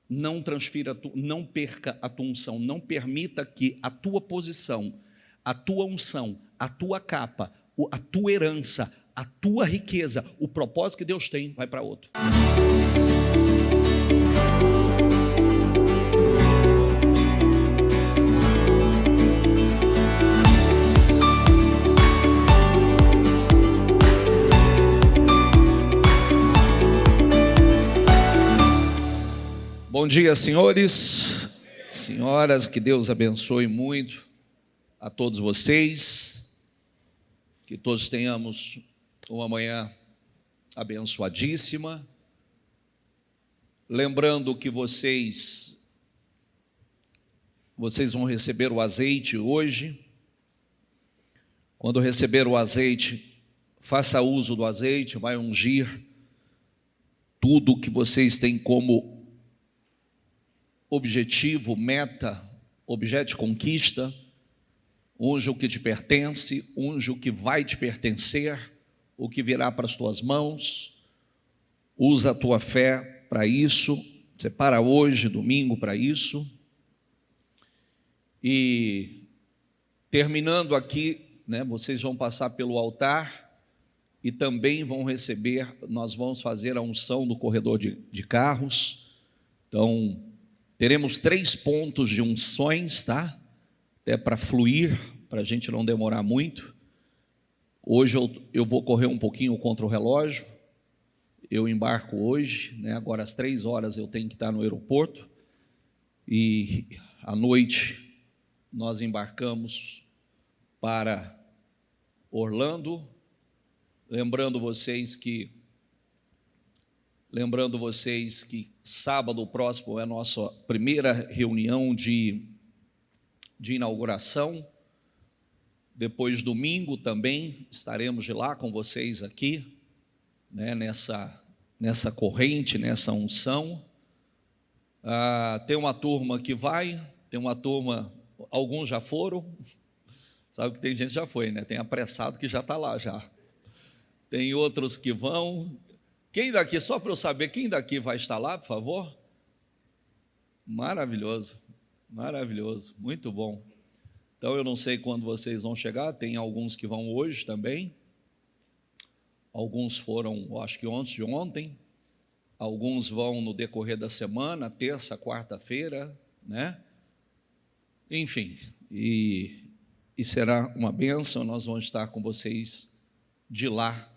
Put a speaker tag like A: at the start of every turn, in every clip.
A: não transfira, não perca a tua unção, não permita que a tua posição, a tua unção, a tua capa, a tua herança, a tua riqueza, o propósito que Deus tem, vai para outro. Bom dia, senhores, senhoras, que Deus abençoe muito a todos vocês, que todos tenhamos uma manhã abençoadíssima, lembrando que vocês vão receber o azeite hoje. Quando receber o azeite, faça uso do azeite, vai ungir tudo que vocês têm como objetivo, meta, objeto de conquista. Unge o que te pertence, unge o que vai te pertencer, o que virá para as tuas mãos. Usa a tua fé para isso, separa hoje, domingo, para isso. E terminando aqui, vocês vão passar pelo altar e também vão receber, nós vamos fazer a unção do corredor de carros. Então, teremos 3 pontos de unções, tá? Até para fluir, para a gente não demorar muito. Hoje eu vou correr um pouquinho contra o relógio. Eu embarco hoje, agora às 3 horas eu tenho que estar no aeroporto. E à noite nós embarcamos para Orlando. Lembrando vocês que sábado próximo é a nossa primeira reunião de inauguração. Depois, domingo também, estaremos de lá com vocês aqui, nessa corrente, nessa unção. Tem uma turma que vai, tem uma turma, alguns já foram, sabe que tem gente que já foi, Tem apressado que já está lá já. Tem outros que vão. Quem daqui, só para eu saber, quem daqui vai estar lá, por favor? Maravilhoso, maravilhoso, muito bom. Então, eu não sei quando vocês vão chegar, tem alguns que vão hoje também. Alguns foram, acho que antes de ontem. Alguns vão no decorrer da semana, terça, quarta-feira, Enfim, e será uma bênção, nós vamos estar com vocês de lá,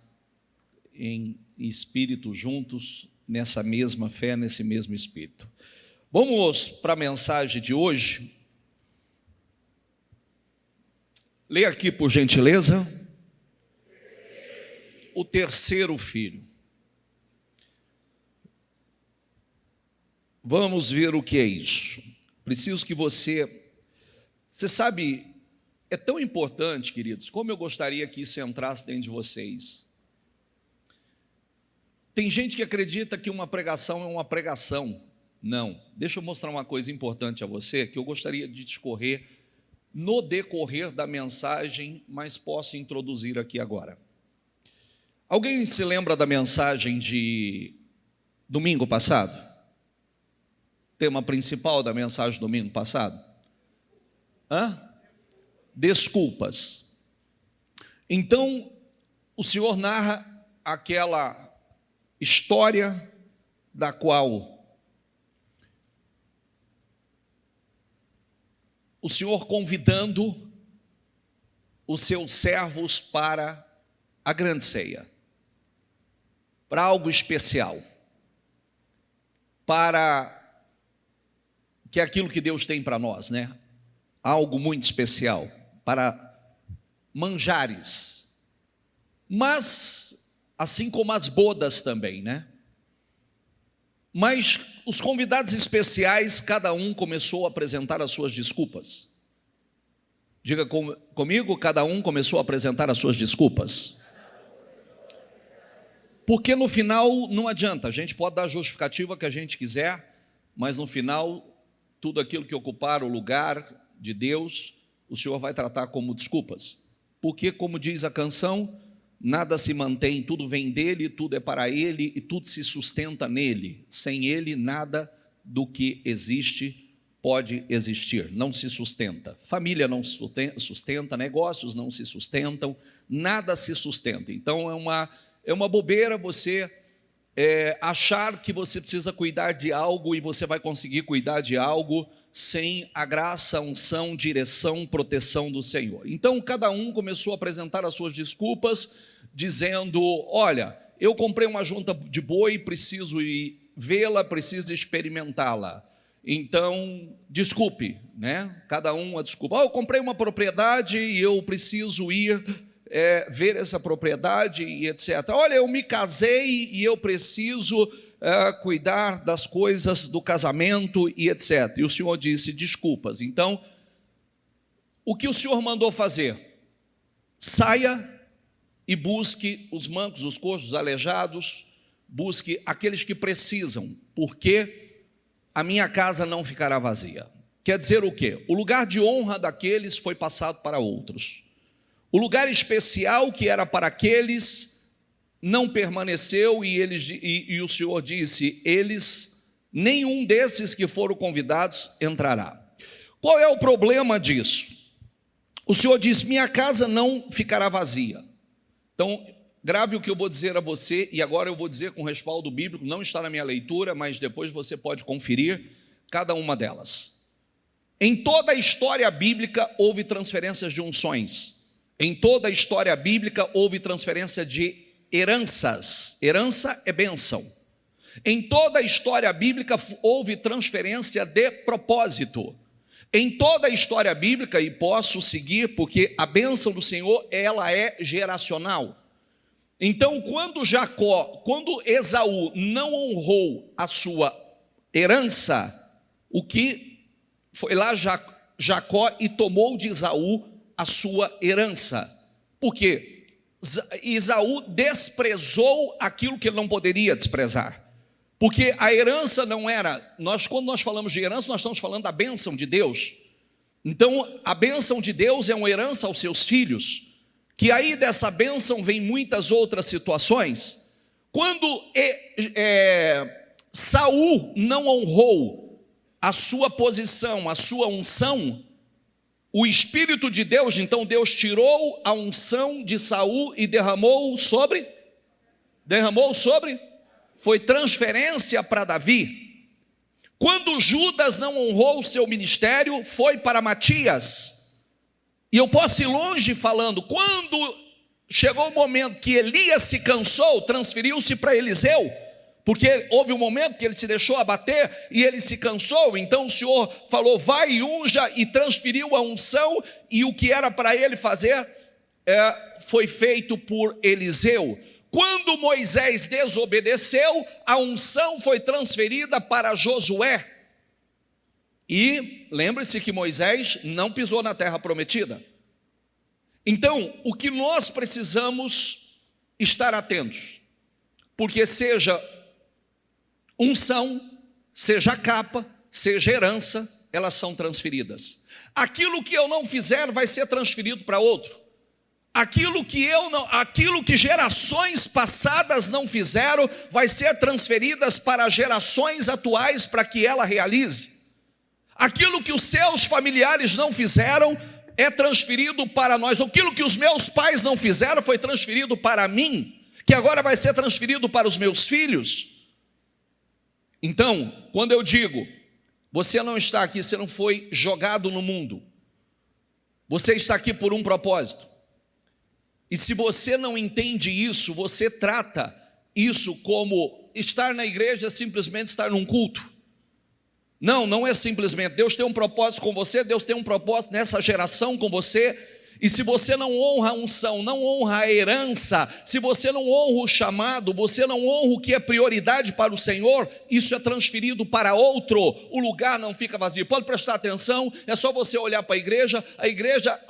A: em espírito, juntos, nessa mesma fé, nesse mesmo espírito. Vamos para a mensagem de hoje. Leia aqui, por gentileza. O terceiro filho. Vamos ver o que é isso. Preciso que você sabe, é tão importante, queridos, como eu gostaria que isso entrasse dentro de vocês. Tem gente que acredita que uma pregação é uma pregação. Não. Deixa eu mostrar uma coisa importante a você, que eu gostaria de discorrer no decorrer da mensagem, mas posso introduzir aqui agora. Alguém se lembra da mensagem de domingo passado? Tema principal da mensagem do domingo passado? Desculpas. Então, o Senhor narra aquela história da qual o Senhor convidando os seus servos para a grande ceia, para algo especial, para que é aquilo que Deus tem para nós, algo muito especial, para manjares, mas assim como as bodas também, Mas os convidados especiais, cada um começou a apresentar as suas desculpas. Diga comigo, cada um começou a apresentar as suas desculpas. Porque no final não adianta, a gente pode dar a justificativa que a gente quiser, mas no final, tudo aquilo que ocupar o lugar de Deus, o Senhor vai tratar como desculpas. Porque, como diz a canção, nada se mantém, tudo vem dele, tudo é para ele e tudo se sustenta nele. Sem ele, nada do que existe pode existir, não se sustenta. Família não sustenta, negócios não se sustentam, nada se sustenta. Então é uma bobeira você achar que você precisa cuidar de algo e você vai conseguir cuidar de algo sem a graça, unção, direção, proteção do Senhor. Então cada um começou a apresentar as suas desculpas, dizendo: olha, eu comprei uma junta de boi, preciso ir vê-la, preciso experimentá-la. Então, desculpe, né? Cada um a desculpa. Eu comprei uma propriedade e eu preciso ir ver essa propriedade e etc. Olha, eu me casei e eu preciso cuidar das coisas do casamento e etc. E o Senhor disse: desculpas. Então, o que o Senhor mandou fazer? Saia e busque os mancos, os coxos, os aleijados, busque aqueles que precisam, porque a minha casa não ficará vazia. Quer dizer o quê? O lugar de honra daqueles foi passado para outros. O lugar especial que era para aqueles não permaneceu, e o Senhor disse: nenhum desses que foram convidados entrará. Qual é o problema disso? O Senhor disse: minha casa não ficará vazia. Então, grave o que eu vou dizer a você, e agora eu vou dizer com respaldo bíblico, não está na minha leitura, mas depois você pode conferir cada uma delas. Em toda a história bíblica houve transferências de unções. Em toda a história bíblica houve transferência de heranças. Herança é bênção. Em toda a história bíblica houve transferência de propósito. Em toda a história bíblica, e posso seguir porque a bênção do Senhor, ela é geracional. Então, quando Esaú não honrou a sua herança, o que foi lá Jacó e tomou de Esaú a sua herança. Porque Esaú desprezou aquilo que ele não poderia desprezar. Porque a herança não era, quando nós falamos de herança, nós estamos falando da bênção de Deus. Então, a bênção de Deus é uma herança aos seus filhos. Que aí dessa bênção vem muitas outras situações. Quando Saul não honrou a sua posição, a sua unção, o Espírito de Deus, então Deus tirou a unção de Saul e derramou sobre, foi transferência para Davi. Quando Judas não honrou o seu ministério, foi para Matias. E eu posso ir longe falando, quando chegou o momento que Elias se cansou, transferiu-se para Eliseu, porque houve um momento que ele se deixou abater e ele se cansou, então o Senhor falou: vai e unja, e transferiu a unção, e o que era para ele fazer foi feito por Eliseu. Quando Moisés desobedeceu, a unção foi transferida para Josué. E lembre-se que Moisés não pisou na terra prometida. Então, o que nós precisamos estar atentos, porque seja unção, seja capa, seja herança, elas são transferidas. Aquilo que eu não fizer vai ser transferido para outro. Aquilo que gerações passadas não fizeram, vai ser transferidas para gerações atuais para que ela realize. Aquilo que os seus familiares não fizeram é transferido para nós. Aquilo que os meus pais não fizeram foi transferido para mim, que agora vai ser transferido para os meus filhos. Então, quando eu digo, você não está aqui, você não foi jogado no mundo. Você está aqui por um propósito. E se você não entende isso, você trata isso como estar na igreja, simplesmente estar num culto. Não, não é simplesmente. Deus tem um propósito com você, Deus tem um propósito nessa geração com você. E se você não honra a unção, não honra a herança, se você não honra o chamado, você não honra o que é prioridade para o Senhor, isso é transferido para outro, o lugar não fica vazio. Pode prestar atenção, é só você olhar para a igreja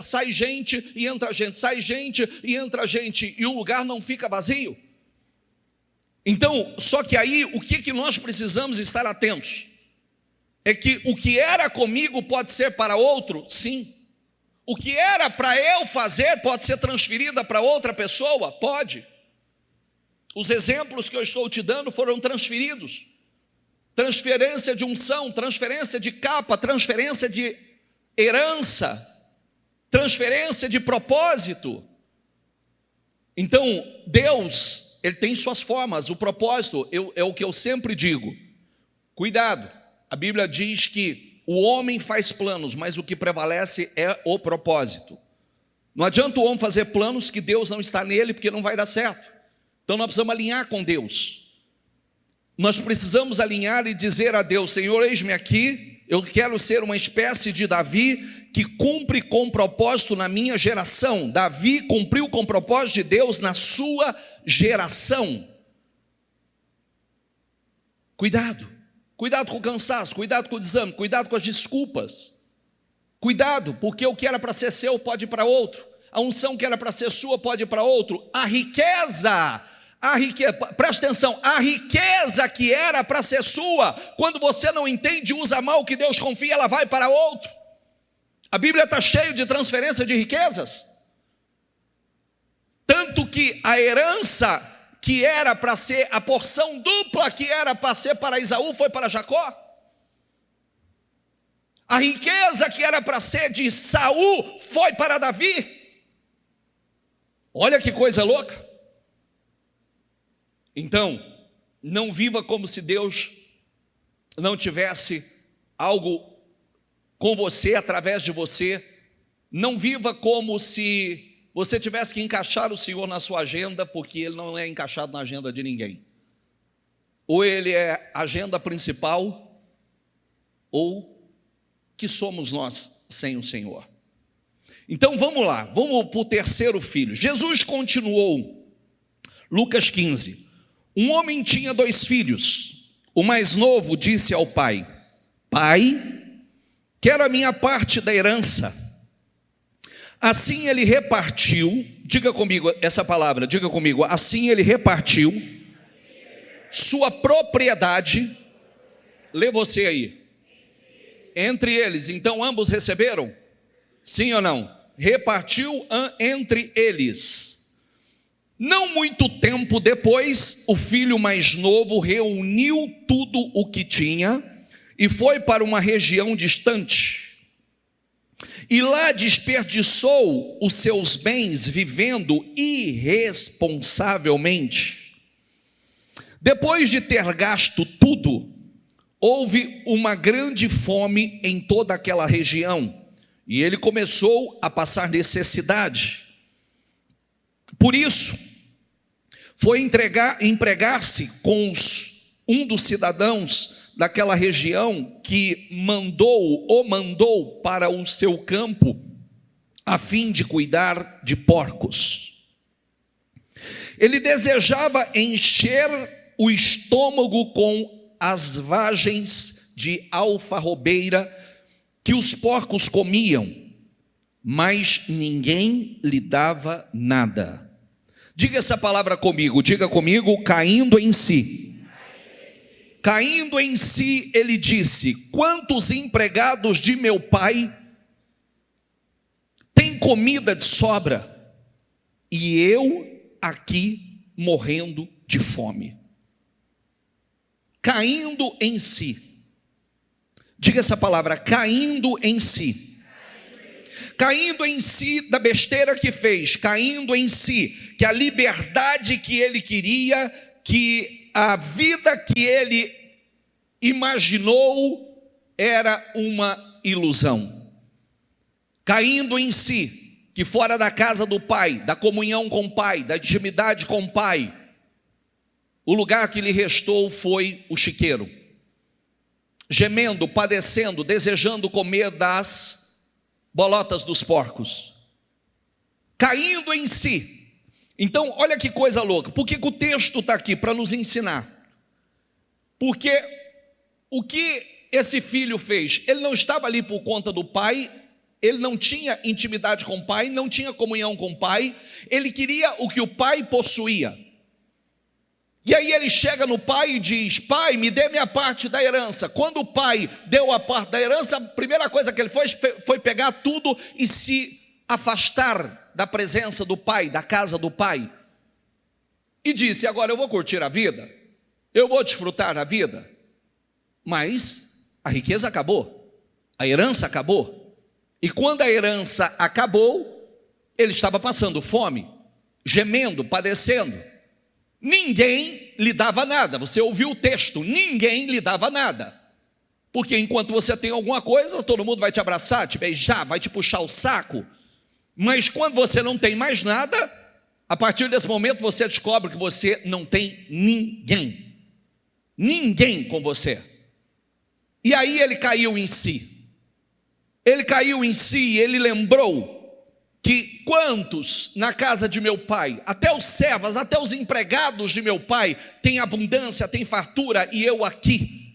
A: sai gente e entra gente, sai gente e entra gente, e o lugar não fica vazio. Então, só que aí, o que nós precisamos estar atentos? É que o que era comigo pode ser para outro, sim. O que era para eu fazer pode ser transferida para outra pessoa? Pode. Os exemplos que eu estou te dando foram transferidos. transferência de unção, transferência de capa, transferência de herança, transferência de propósito. Então, Deus, Ele tem suas formas, o propósito, é o que eu sempre digo. Cuidado, a Bíblia diz que o homem faz planos, mas o que prevalece é o propósito. Não adianta o homem fazer planos que Deus não está nele, porque não vai dar certo. Então nós precisamos alinhar com Deus. Nós precisamos alinhar e dizer a Deus: Senhor, eis-me aqui, eu quero ser uma espécie de Davi que cumpre com propósito na minha geração. Davi cumpriu com propósito de Deus na sua geração. Cuidado com o cansaço, cuidado com o desânimo, cuidado com as desculpas. Cuidado, porque o que era para ser seu pode ir para outro. A unção que era para ser sua pode ir para outro. A riqueza, presta atenção, a riqueza que era para ser sua, quando você não entende e usa mal o que Deus confia, ela vai para outro. A Bíblia está cheia de transferência de riquezas. Tanto que a herança que era para ser, a porção dupla que era para ser para Esaú, foi para Jacó. A riqueza que era para ser de Saul, foi para Davi. Olha que coisa louca. Então, não viva como se Deus não tivesse algo com você, através de você. Não viva como se você tivesse que encaixar o Senhor na sua agenda, porque Ele não é encaixado na agenda de ninguém. Ou Ele é a agenda principal, ou que somos nós sem o Senhor. Então vamos lá, vamos para o terceiro filho. Jesus continuou, Lucas 15. Um homem tinha 2 filhos. O mais novo disse ao pai: Pai, quero a minha parte da herança. Assim ele repartiu, diga comigo essa palavra, diga comigo, assim ele repartiu sua propriedade, lê você aí, entre eles. Então ambos receberam? Sim ou não? Repartiu entre eles. Não muito tempo depois, o filho mais novo reuniu tudo o que tinha e foi para uma região distante. E lá desperdiçou os seus bens vivendo irresponsavelmente. Depois de ter gasto tudo, houve uma grande fome em toda aquela região, e ele começou a passar necessidade. Por isso, foi empregar-se com um dos cidadãos daquela região, que mandou para o seu campo, a fim de cuidar de porcos. Ele desejava encher o estômago com as vagens de alfarrobeira que os porcos comiam, mas ninguém lhe dava nada. Diga essa palavra comigo, diga comigo: caindo em si. Caindo em si, ele disse: quantos empregados de meu pai têm comida de sobra, e eu aqui morrendo de fome. Caindo em si. Diga essa palavra: caindo em si. Caindo em si da besteira que fez, caindo em si que a liberdade que ele queria, que a vida que ele imaginou era uma ilusão. Caindo em si que fora da casa do Pai, da comunhão com o Pai, da intimidade com o Pai, o lugar que lhe restou foi o chiqueiro, gemendo, padecendo, desejando comer das bolotas dos porcos. Caindo em si. Então, olha que coisa louca. Por que o texto está aqui? Para nos ensinar. Porque o que esse filho fez? Ele não estava ali por conta do pai, ele não tinha intimidade com o pai, não tinha comunhão com o pai, ele queria o que o pai possuía. E aí ele chega no pai e diz: pai, me dê minha parte da herança. Quando o pai deu a parte da herança, a primeira coisa que ele fez foi pegar tudo e se afastar da presença do pai, da casa do pai, e disse: agora eu vou curtir a vida, eu vou desfrutar da vida. Mas a riqueza acabou, a herança acabou. E quando a herança acabou, ele estava passando fome, gemendo, padecendo. Ninguém lhe dava nada. Você ouviu o texto, ninguém lhe dava nada. Porque enquanto você tem alguma coisa, todo mundo vai te abraçar, te beijar, vai te puxar o saco. Mas quando você não tem mais nada, a partir desse momento você descobre que você não tem ninguém. Ninguém com você. E aí ele caiu em si. Ele caiu em si e ele lembrou que quantos na casa de meu pai, até os servos, até os empregados de meu pai, têm abundância, têm fartura, e eu aqui,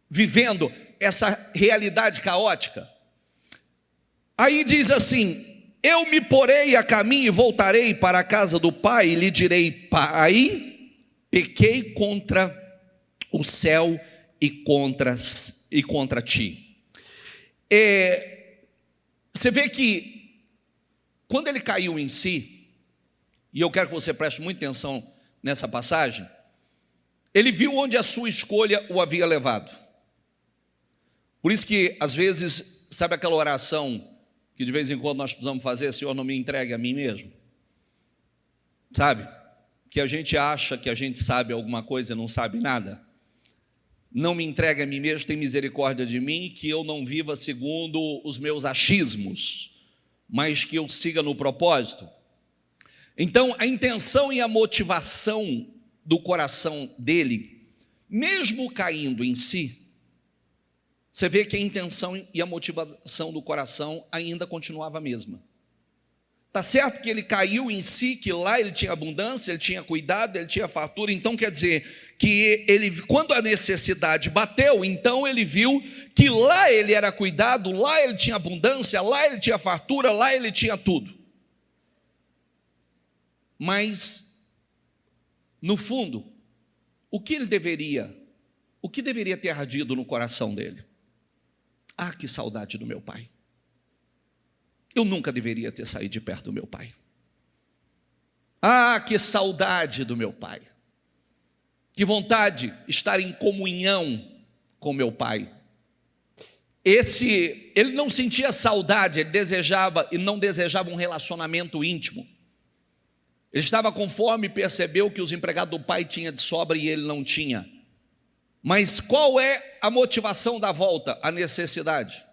A: vivendo essa realidade caótica. Aí diz assim: eu me porei a caminho e voltarei para a casa do pai, e lhe direi: pai, pequei contra o céu e contra ti. Você vê que quando ele caiu em si, e eu quero que você preste muita atenção nessa passagem, ele viu onde a sua escolha o havia levado. Por isso que às vezes, sabe aquela oração que de vez em quando nós precisamos fazer: Senhor, não me entregue a mim mesmo? Sabe? Que a gente acha que a gente sabe alguma coisa e não sabe nada. Não me entregue a mim mesmo, tem misericórdia de mim, que eu não viva segundo os meus achismos, mas que eu siga no propósito. Então, a intenção e a motivação do coração dele, mesmo caindo em si, você vê que a intenção e a motivação do coração ainda continuava a mesma. Está certo que ele caiu em si, que lá ele tinha abundância, ele tinha cuidado, ele tinha fartura. Então quer dizer que ele, quando a necessidade bateu, então ele viu que lá ele era cuidado, lá ele tinha abundância, lá ele tinha fartura, lá ele tinha tudo. Mas, no fundo, o que deveria ter ardido no coração dele? Ah, que saudade do meu pai. Eu nunca deveria ter saído de perto do meu pai. Ah, que saudade do meu pai. Que vontade de estar em comunhão com meu pai. Ele não sentia saudade, ele desejava e não desejava um relacionamento íntimo. Ele estava com fome e percebeu que os empregados do pai tinham de sobra e ele não tinha. Mas qual é a motivação da volta? A necessidade.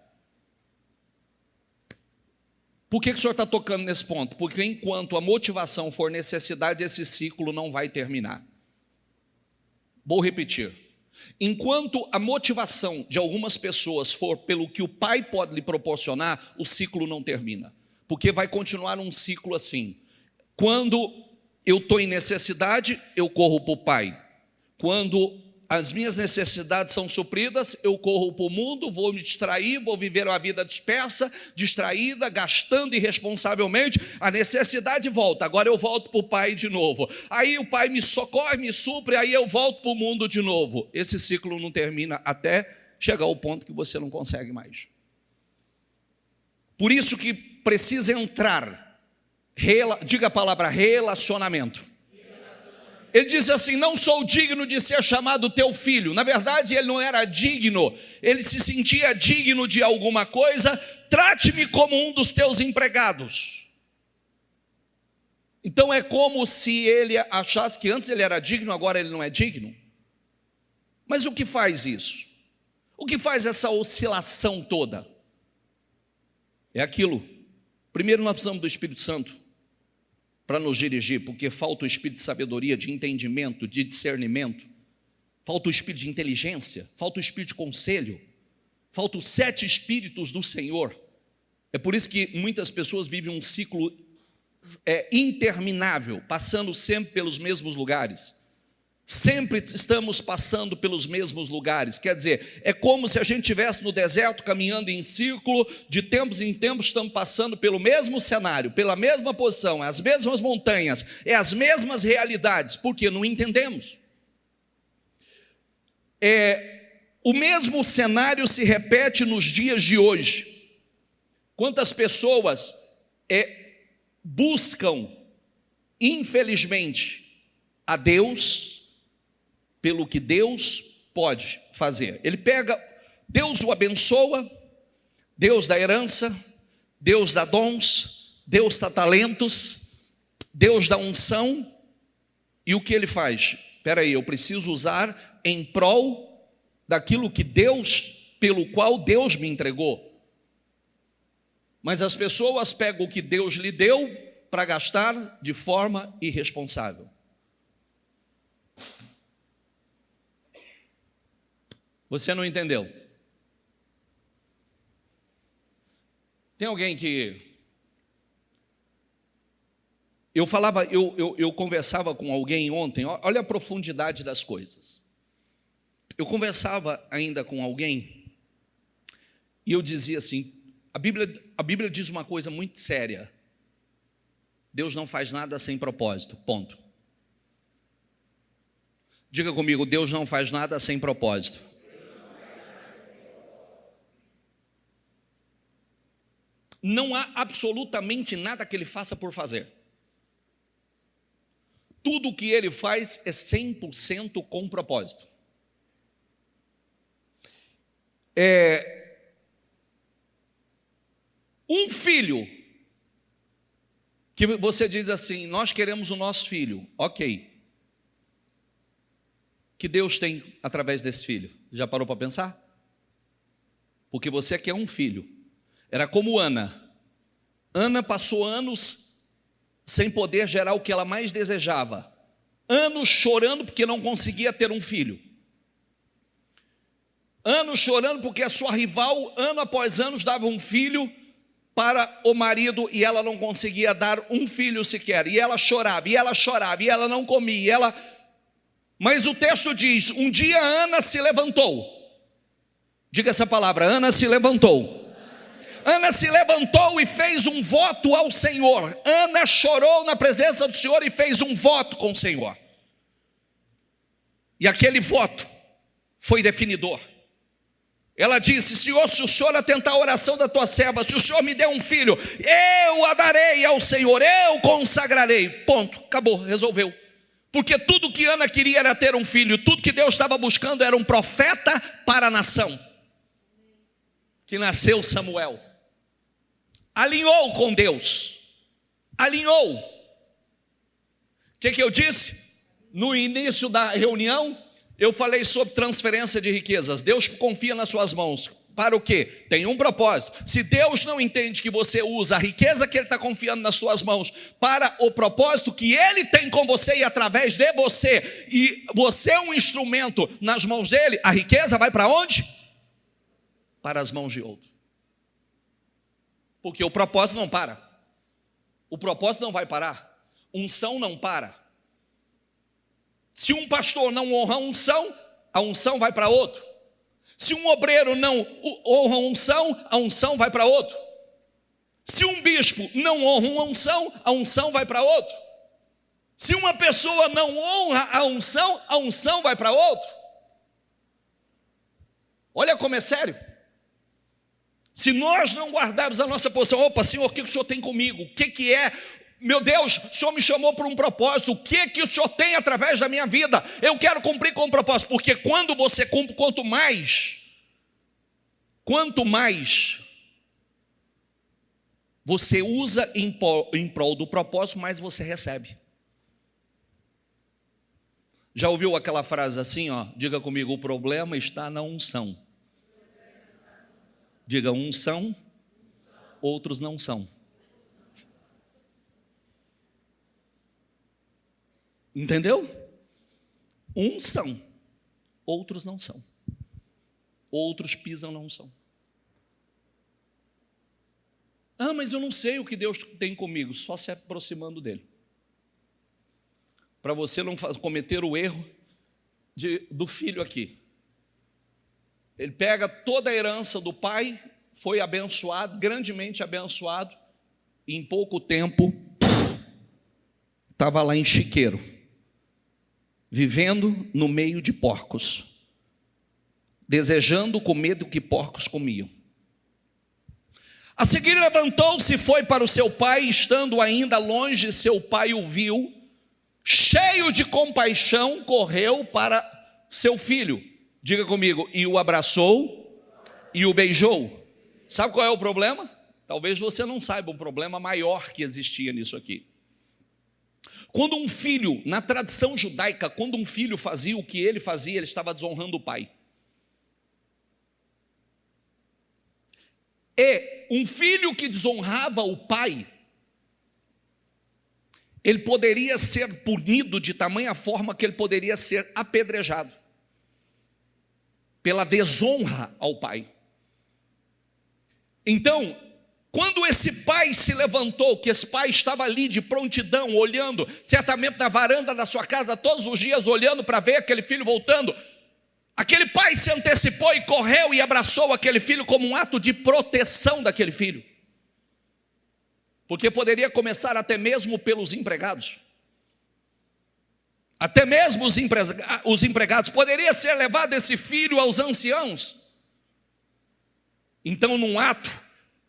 A: Por que o senhor está tocando nesse ponto? Porque enquanto a motivação for necessidade, esse ciclo não vai terminar. Vou repetir. Enquanto a motivação de algumas pessoas for pelo que o pai pode lhe proporcionar, o ciclo não termina. Porque vai continuar um ciclo assim. Quando eu estou em necessidade, eu corro para o pai. Quando as minhas necessidades são supridas, eu corro para o mundo, vou me distrair, vou viver uma vida dispersa, distraída, gastando irresponsavelmente. A necessidade volta, agora eu volto para o pai de novo. Aí o pai me socorre, me supre, aí eu volto para o mundo de novo. Esse ciclo não termina até chegar ao ponto que você não consegue mais. Por isso que precisa entrar, diga a palavra relacionamento. Ele disse assim: não sou digno de ser chamado teu filho. Na verdade ele não era digno, ele se sentia digno de alguma coisa. Trate-me como um dos teus empregados. Então é como se ele achasse que antes ele era digno, agora ele não é digno. Mas o que faz isso? O que faz essa oscilação toda? É aquilo. Primeiro nós precisamos do Espírito Santo para nos dirigir, porque falta o espírito de sabedoria, de entendimento, de discernimento, falta o espírito de inteligência, falta o espírito de conselho, falta os 7 espíritos do Senhor. É por isso que muitas pessoas vivem um ciclo interminável, passando sempre pelos mesmos lugares. Sempre estamos passando pelos mesmos lugares. Quer dizer, é como se a gente estivesse no deserto, caminhando em círculo, de tempos em tempos estamos passando pelo mesmo cenário, pela mesma posição, as mesmas montanhas, as mesmas realidades, porque não entendemos. O mesmo cenário se repete nos dias de hoje. Quantas pessoas buscam, infelizmente, a Deus, pelo que Deus pode fazer? Ele pega, Deus o abençoa, Deus dá herança, Deus dá dons, Deus dá talentos, Deus dá unção, e o que ele faz? Espera aí, eu preciso usar em prol daquilo que Deus, pelo qual Deus me entregou. Mas as pessoas pegam o que Deus lhe deu para gastar de forma irresponsável. Você não entendeu? Tem alguém que... Eu conversava com alguém ontem, olha a profundidade das coisas. Eu conversava ainda com alguém e eu dizia assim, a Bíblia diz uma coisa muito séria: Deus não faz nada sem propósito, ponto. Diga comigo, Deus não faz nada sem propósito. Não há absolutamente nada que Ele faça por fazer. Tudo o que Ele faz é 100% com propósito. Um filho, que você diz assim, nós queremos o nosso filho, ok. Que Deus tem através desse filho? Já parou para pensar? Porque você quer um filho. Era como Ana. Ana passou anos sem poder gerar o que ela mais desejava. Anos chorando porque não conseguia ter um filho. Anos chorando porque a sua rival, ano após ano, dava um filho para o marido e ela não conseguia dar um filho sequer. E ela chorava, e ela chorava, e ela não comia, e ela... Mas o texto diz, um dia Ana se levantou. Diga essa palavra, Ana se levantou. Ana se levantou e fez um voto ao Senhor. Ana chorou na presença do Senhor e fez um voto com o Senhor. E aquele voto foi definidor. Ela disse, Senhor, se o Senhor atentar a oração da tua serva, se o Senhor me der um filho, eu a darei ao Senhor, eu consagrarei. Ponto, acabou, resolveu. Porque tudo que Ana queria era ter um filho, tudo que Deus estava buscando era um profeta para a nação. Que nasceu Samuel. Alinhou com Deus. Alinhou. O que eu disse? No início da reunião, eu falei sobre transferência de riquezas. Deus confia nas suas mãos. Para o quê? Tem um propósito. Se Deus não entende que você usa a riqueza que Ele está confiando nas suas mãos para o propósito que Ele tem com você e através de você, e você é um instrumento nas mãos dEle, a riqueza vai para onde? Para as mãos de outro. Porque o propósito não para. O propósito não vai parar. Unção não para. Se um pastor não honra a unção vai para outro. Se um obreiro não honra a unção vai para outro. Se um bispo não honra a unção vai para outro. Se uma pessoa não honra a unção vai para outro. Olha como é sério. Se nós não guardarmos a nossa posição, opa, Senhor, o que o Senhor tem comigo? O que é? Meu Deus, o Senhor me chamou por um propósito, o que o Senhor tem através da minha vida? Eu quero cumprir com o propósito, porque quando você cumpre, quanto mais você usa em prol do propósito, mais você recebe. Já ouviu aquela frase assim, ó? Diga comigo, o problema está na unção. Diga, uns são, outros não são. Entendeu? Uns são, outros não são. Outros pisam não são. Ah, mas eu não sei o que Deus tem comigo. Só se aproximando dele. Para você não cometer o erro do filho aqui. Ele pega toda a herança do pai, foi abençoado, grandemente abençoado, e em pouco tempo estava lá em chiqueiro, vivendo no meio de porcos, desejando comer do que porcos comiam. A seguir levantou-se e foi para o seu pai, estando ainda longe, seu pai o viu, cheio de compaixão, correu para seu filho. Diga comigo, e o abraçou e o beijou. Sabe qual é o problema? Talvez você não saiba o problema maior que existia nisso aqui. Quando um filho, na tradição judaica, quando um filho fazia o que ele fazia, ele estava desonrando o pai. E um filho que desonrava o pai, ele poderia ser punido de tamanha forma que ele poderia ser apedrejado pela desonra ao pai. Então, quando esse pai se levantou, que esse pai estava ali de prontidão, olhando, certamente na varanda da sua casa, todos os dias olhando para ver aquele filho voltando, aquele pai se antecipou e correu e abraçou aquele filho como um ato de proteção daquele filho. Porque poderia começar até mesmo pelos empregados. Até mesmo os empregados. Poderia ser levado esse filho aos anciãos. Então, num ato,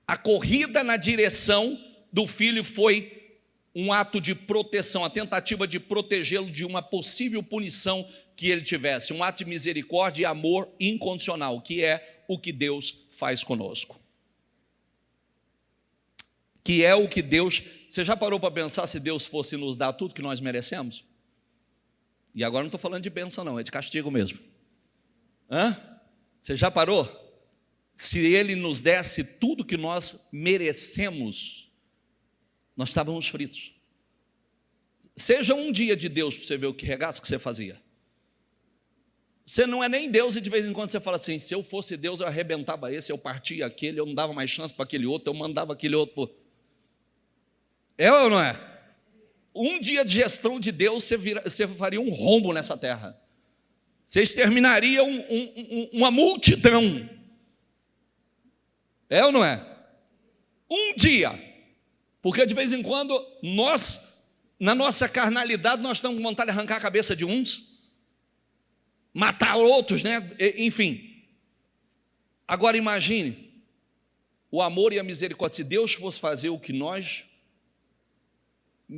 A: a corrida na direção do filho foi um ato de proteção, a tentativa de protegê-lo de uma possível punição que ele tivesse. Um ato de misericórdia e amor incondicional, que é o que Deus faz conosco. Que é o que Deus... Você já parou para pensar se Deus fosse nos dar tudo que nós merecemos? E agora não estou falando de bênção não, é de castigo mesmo. Você já parou? Se Ele nos desse tudo que nós merecemos, nós estávamos fritos. Seja um dia de Deus para você ver o que regaço que você fazia. Você não é nem Deus e de vez em quando você fala assim, se eu fosse Deus eu arrebentava esse, eu partia aquele, eu não dava mais chance para aquele outro, eu mandava aquele outro. É ou não é? Um dia de gestão de Deus, você faria um rombo nessa terra. Você exterminaria uma multidão. É ou não é? Um dia. Porque de vez em quando, nós, na nossa carnalidade, nós estamos com vontade de arrancar a cabeça de uns, matar outros, né? Enfim. Agora imagine, o amor e a misericórdia, se Deus fosse fazer o que nós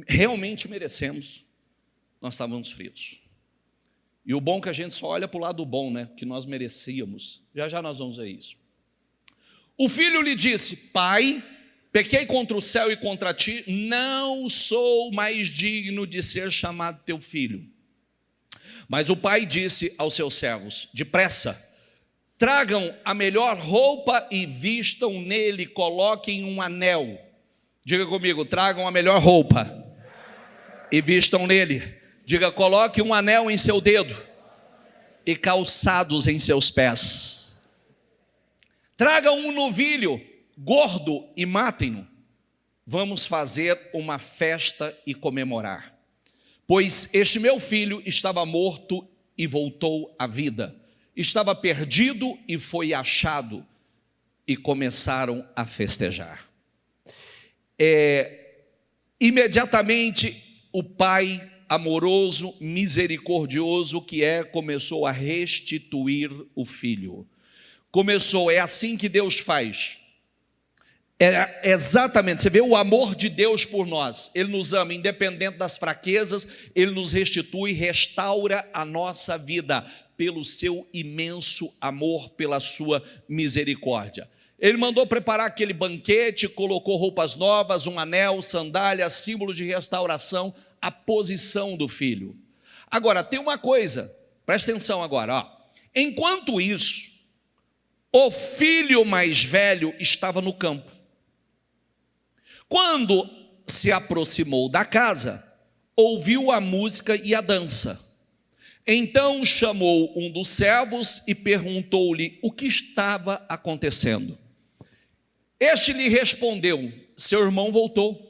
A: realmente merecemos, nós estávamos fritos. E o bom é que a gente só olha para o lado bom, né? Que nós merecíamos. Já já nós vamos ver isso. O filho lhe disse, pai, pequei contra o céu e contra ti, não sou mais digno de ser chamado teu filho. Mas o pai disse aos seus servos, depressa, tragam a melhor roupa e vistam nele, coloquem um anel. Diga comigo, tragam a melhor roupa e vistam nele. Diga, coloque um anel em seu dedo e calçados em seus pés. Tragam um novilho gordo e matem-no. Vamos fazer uma festa e comemorar. Pois este meu filho estava morto e voltou à vida. Estava perdido e foi achado. E começaram a festejar. Imediatamente o pai amoroso, misericordioso que começou a restituir o filho. É assim que Deus faz. Exatamente, você vê o amor de Deus por nós. Ele nos ama independente das fraquezas, Ele nos restitui, restaura a nossa vida pelo seu imenso amor, pela sua misericórdia. Ele mandou preparar aquele banquete, colocou roupas novas, um anel, sandálias, símbolo de restauração, a posição do filho. Agora, tem uma coisa, presta atenção agora, ó. Enquanto isso, o filho mais velho estava no campo. Quando se aproximou da casa, ouviu a música e a dança. Então chamou um dos servos e perguntou-lhe o que estava acontecendo. Este lhe respondeu, seu irmão voltou,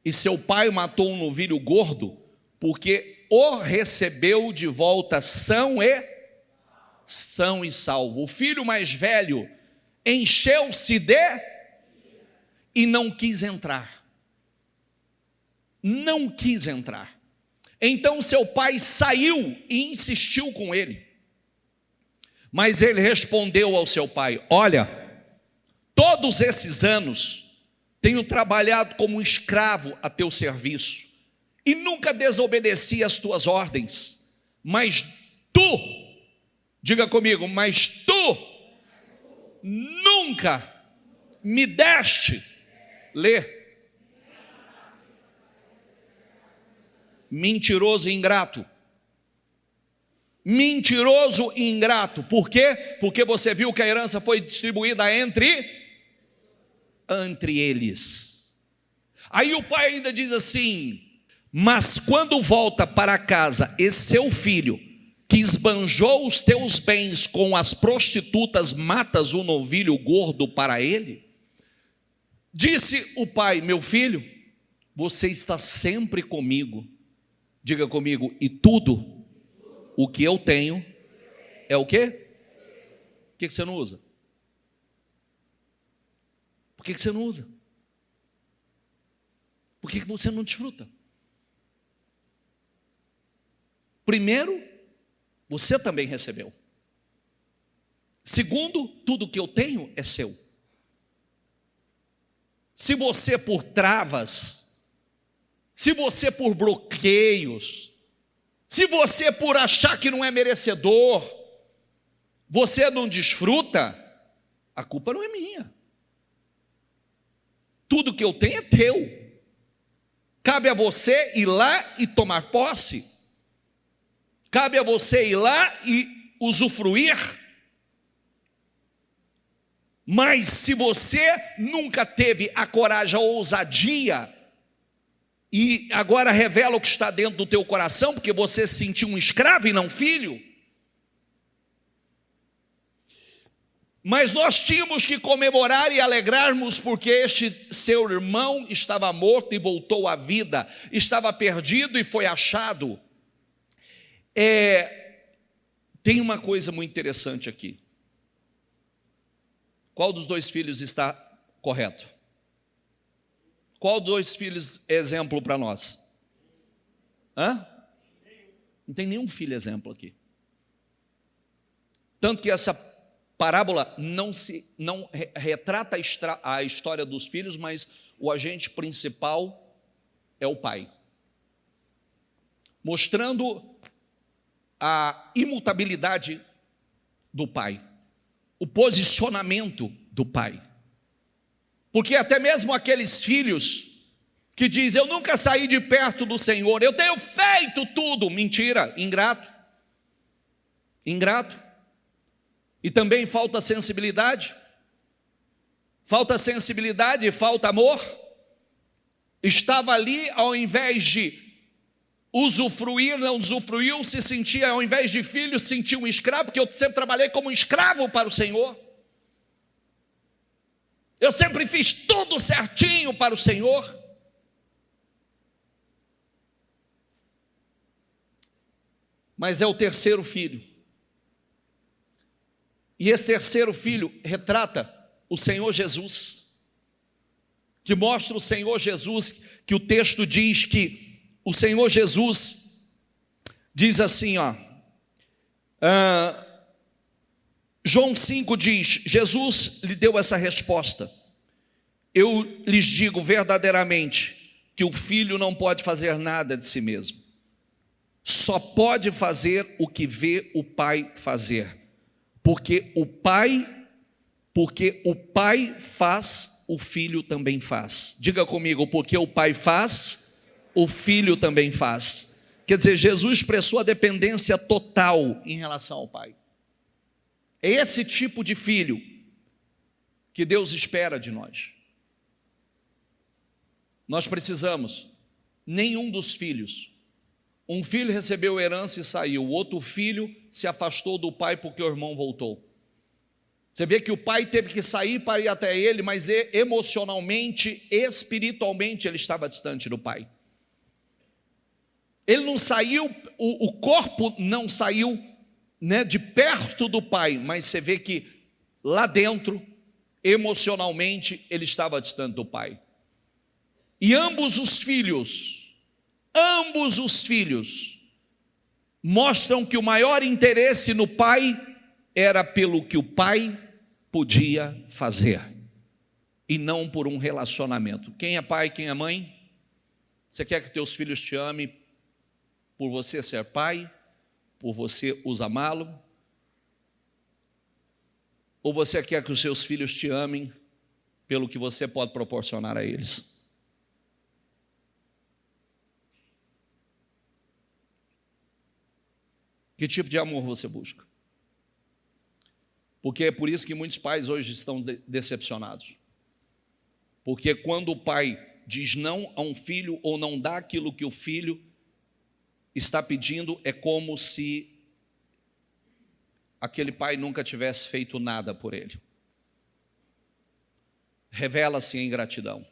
A: e seu pai matou um novilho gordo, porque o recebeu de volta são e salvo. O filho mais velho encheu-se e não quis entrar. Não quis entrar. Então seu pai saiu e insistiu com ele. Mas ele respondeu ao seu pai, olha, todos esses anos tenho trabalhado como um escravo a teu serviço e nunca desobedeci às tuas ordens, mas tu Diga comigo, mas tu nunca me deste ler. Mentiroso e ingrato. Mentiroso e ingrato. Por quê? Porque você viu que a herança foi distribuída entre eles. Aí o pai ainda diz assim: mas quando volta para casa esse seu filho, que esbanjou os teus bens com as prostitutas, matas o novilho gordo para ele? Disse o pai: meu filho, você está sempre comigo. Diga comigo, e tudo o que eu tenho é o quê? Por que você não usa? Por que você não usa? Por que você não desfruta? Primeiro, você também recebeu. Segundo, tudo que eu tenho é seu. Se você por travas, se você por bloqueios, se você por achar que não é merecedor, você não desfruta, a culpa não é minha. Tudo que eu tenho é teu. Cabe a você ir lá e tomar posse. Cabe a você ir lá e usufruir. Mas se você nunca teve a coragem, a ousadia, e agora revela o que está dentro do teu coração, porque você se sentiu um escravo e não filho. Mas nós tínhamos que comemorar e alegrarmos, porque este seu irmão estava morto e voltou à vida, estava perdido e foi achado. Tem uma coisa muito interessante aqui. Qual dos dois filhos está correto? Qual dos dois filhos é exemplo para nós? Não tem nenhum filho exemplo aqui. Tanto que essa parábola não retrata a história dos filhos, mas o agente principal é o pai, mostrando a imutabilidade do pai, o posicionamento do pai. Porque até mesmo aqueles filhos que dizem: eu nunca saí de perto do Senhor, eu tenho feito tudo. Mentira, ingrato. E também falta sensibilidade. Falta sensibilidade e falta amor. Estava ali, ao invés de usufruir, não usufruiu, se sentia, ao invés de filho, se sentia um escravo, porque eu sempre trabalhei como um escravo para o Senhor. Eu sempre fiz tudo certinho para o Senhor. Mas é o terceiro filho. E esse terceiro filho retrata o Senhor Jesus, que mostra o Senhor Jesus, que o texto diz que o Senhor Jesus diz assim, João 5 diz: Jesus lhe deu essa resposta: eu lhes digo verdadeiramente que o filho não pode fazer nada de si mesmo, só pode fazer o que vê o pai fazer, porque o pai faz, o filho também faz. Diga comigo, porque o pai faz, o filho também faz. Quer dizer, Jesus expressou a dependência total em relação ao pai. É esse tipo de filho que Deus espera de nós. Nós precisamos, nenhum dos filhos, um filho recebeu herança e saiu, o outro filho se afastou do pai porque o irmão voltou. Você vê que o pai teve que sair para ir até ele, mas emocionalmente, espiritualmente, ele estava distante do pai. Ele não saiu, o corpo não saiu, de perto do pai, mas você vê que lá dentro, emocionalmente, ele estava distante do pai. E ambos os filhos mostram que o maior interesse no pai era pelo que o pai podia fazer, e não por um relacionamento. Quem é pai, quem é mãe? Você quer que teus filhos te amem por você ser pai, por você os amá-lo, Ou você quer que os seus filhos te amem pelo que você pode proporcionar a eles? Que tipo de amor você busca? Porque é por isso que muitos pais hoje estão decepcionados. Porque quando o pai diz não a um filho ou não dá aquilo que o filho está pedindo, é como se aquele pai nunca tivesse feito nada por ele. Revela-se em ingratidão.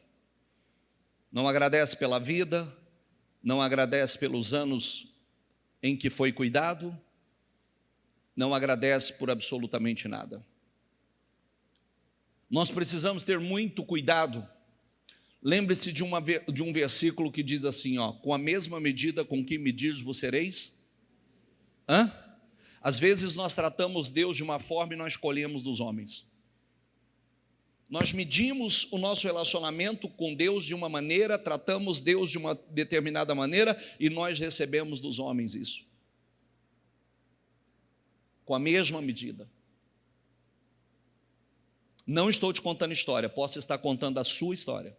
A: Não agradece pela vida, não agradece pelos anos em que foi cuidado, não agradece por absolutamente nada. Nós precisamos ter muito cuidado. Lembre-se de um versículo que diz assim, com a mesma medida com que medirdes vos sereis. Às vezes nós tratamos Deus de uma forma e nós escolhemos dos homens. Nós medimos o nosso relacionamento com Deus de uma maneira, tratamos Deus de uma determinada maneira e nós recebemos dos homens isso. Com a mesma medida. Não estou te contando história, posso estar contando a sua história.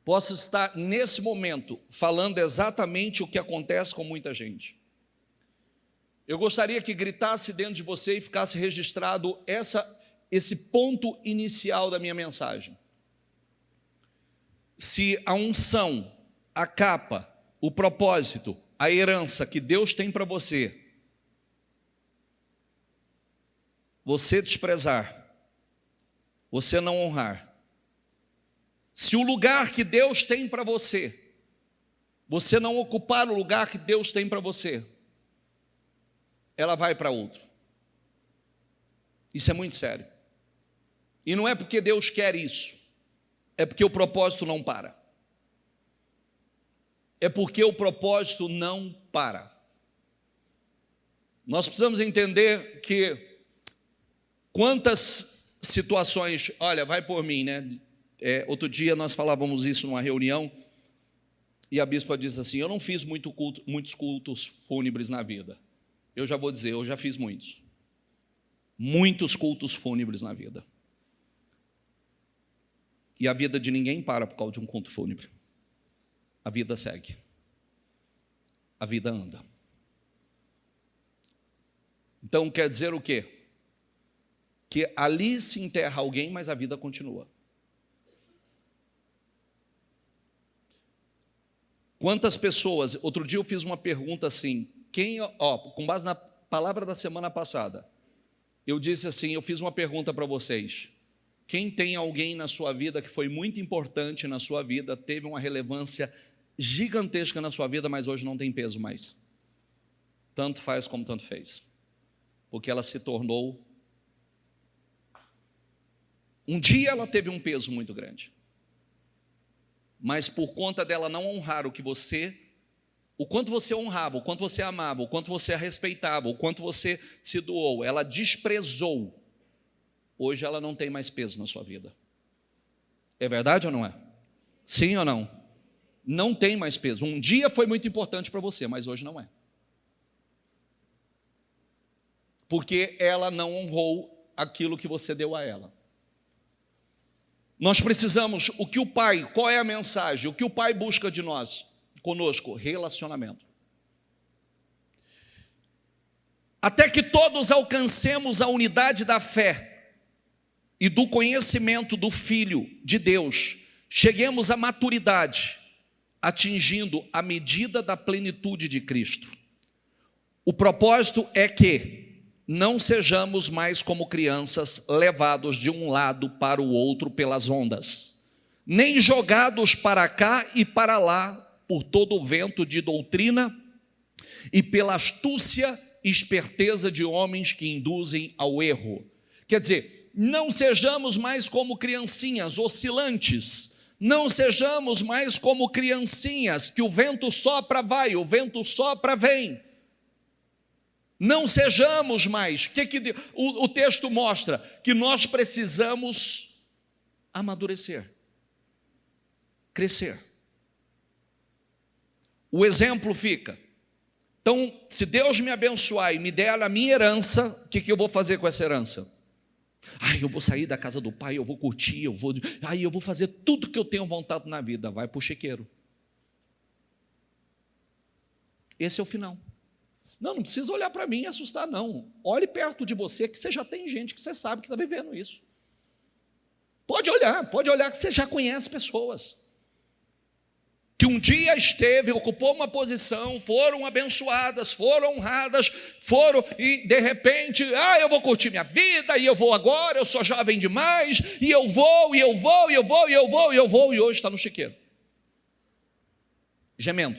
A: Posso estar nesse momento falando exatamente o que acontece com muita gente. Eu gostaria que gritasse dentro de você e ficasse registrado esse ponto inicial da minha mensagem. Se a unção, a capa, o propósito, a herança que Deus tem para você desprezar, você não honrar, se o lugar que Deus tem para você não ocupar o lugar que Deus tem para você, ela vai para outro. Isso é muito sério. E não é porque Deus quer isso, é porque o propósito não para. É porque o propósito não para. Nós precisamos entender que quantas situações, olha, vai por mim, né? Outro dia nós falávamos isso numa reunião e a bispa disse assim, eu não fiz muitos cultos fúnebres na vida. Eu já vou dizer, eu já fiz muitos. Muitos cultos fúnebres na vida. E a vida de ninguém para por causa de um culto fúnebre. A vida segue. A vida anda. Então quer dizer o quê? Que ali se enterra alguém, mas a vida continua. Quantas pessoas, outro dia eu fiz uma pergunta assim, com base na palavra da semana passada, eu disse assim, eu fiz uma pergunta para vocês, quem tem alguém na sua vida que foi muito importante na sua vida, teve uma relevância gigantesca na sua vida, mas hoje não tem peso mais? Tanto faz como tanto fez, porque ela se tornou, um dia ela teve um peso muito grande, mas por conta dela não honrar o quanto você honrava, o quanto você amava, o quanto você a respeitava, o quanto você se doou, ela desprezou. Hoje ela não tem mais peso na sua vida. É verdade ou não é? Sim ou não? Não tem mais peso. Um dia foi muito importante para você, mas hoje não é. Porque ela não honrou aquilo que você deu a ela. Nós precisamos, qual é a mensagem? O que o Pai busca de nós, conosco? Relacionamento. Até que todos alcancemos a unidade da fé e do conhecimento do Filho de Deus, cheguemos à maturidade, atingindo a medida da plenitude de Cristo. O propósito é que não sejamos mais como crianças levados de um lado para o outro pelas ondas, nem jogados para cá e para lá por todo o vento de doutrina e pela astúcia e esperteza de homens que induzem ao erro. Quer dizer, não sejamos mais como criancinhas oscilantes, não sejamos mais como criancinhas que o vento sopra vai, o vento sopra vem. Não sejamos mais. O texto mostra? Que nós precisamos amadurecer, crescer. O exemplo fica, Então, se Deus me abençoar e me der a minha herança, o que eu vou fazer com essa herança? Eu vou sair da casa do pai, eu vou curtir, eu vou fazer tudo que eu tenho vontade na vida. Vai para o chiqueiro. Esse é o final. Não precisa olhar para mim e assustar, não. Olhe perto de você, que você já tem gente que você sabe que está vivendo isso. Pode olhar que você já conhece pessoas que um dia ocupou uma posição, foram abençoadas, foram honradas, e de repente, eu vou curtir minha vida, e eu vou agora, eu sou jovem demais, e eu vou, e hoje está no chiqueiro, gemendo,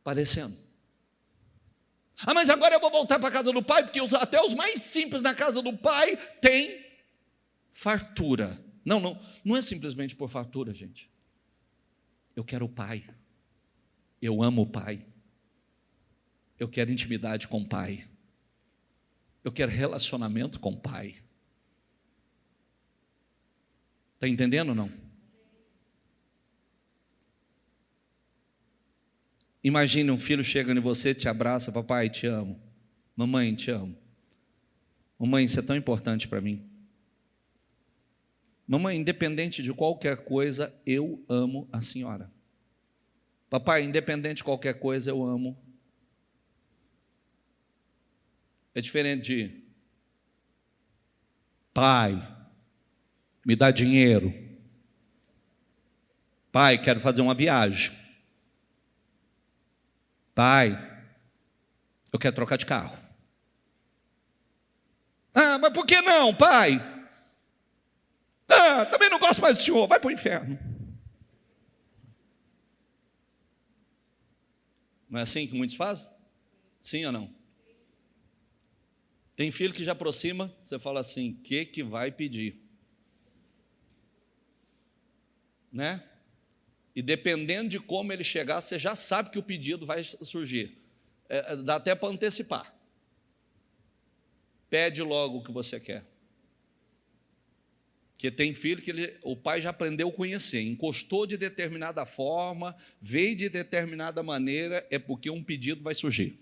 A: padecendo. Mas agora eu vou voltar para a casa do pai, porque até os mais simples na casa do pai têm fartura. Não é simplesmente por fartura, gente. Eu quero o pai, eu amo o pai, eu quero intimidade com o pai, eu quero relacionamento com o pai. Está entendendo ou não? Imagine um filho chegando em você, te abraça: papai, te amo, mamãe, te amo, mamãe, isso é tão importante para mim. Mamãe, independente de qualquer coisa, eu amo a senhora. Papai, independente de qualquer coisa, eu amo. É diferente de: pai, me dá dinheiro. Pai, quero fazer uma viagem. Pai, eu quero trocar de carro. Mas por que não, pai? Também não gosto mais do senhor, vai para o inferno. Não é assim que muitos fazem? Sim ou não? Tem filho que já aproxima, você fala assim: o que vai pedir? Né? E dependendo de como ele chegar, você já sabe que o pedido vai surgir. Dá até para antecipar. Pede logo o que você quer. Porque tem filho que o pai já aprendeu a conhecer, encostou de determinada forma, veio de determinada maneira, é porque um pedido vai surgir.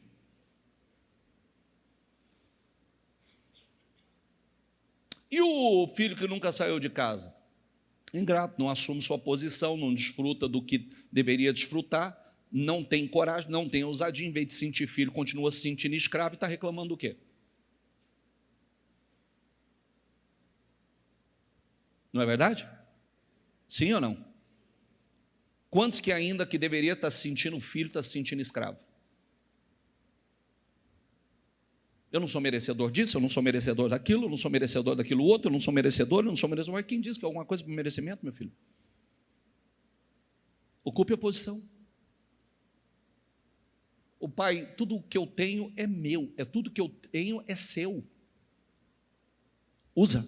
A: E o filho que nunca saiu de casa? Ingrato, não assume sua posição, não desfruta do que deveria desfrutar, não tem coragem, não tem ousadia, em vez de se sentir filho, continua se sentindo escravo e está reclamando do quê? Não é verdade? Sim ou não? Quantos que ainda que deveria estar se sentindo filho, está se sentindo escravo? Eu não sou merecedor disso, eu não sou merecedor daquilo, eu não sou merecedor daquilo outro, eu não sou merecedor. Mas quem diz que é alguma coisa para merecimento, meu filho? Ocupe a posição. O pai, tudo o que eu tenho é meu, tudo que eu tenho é seu. Usa.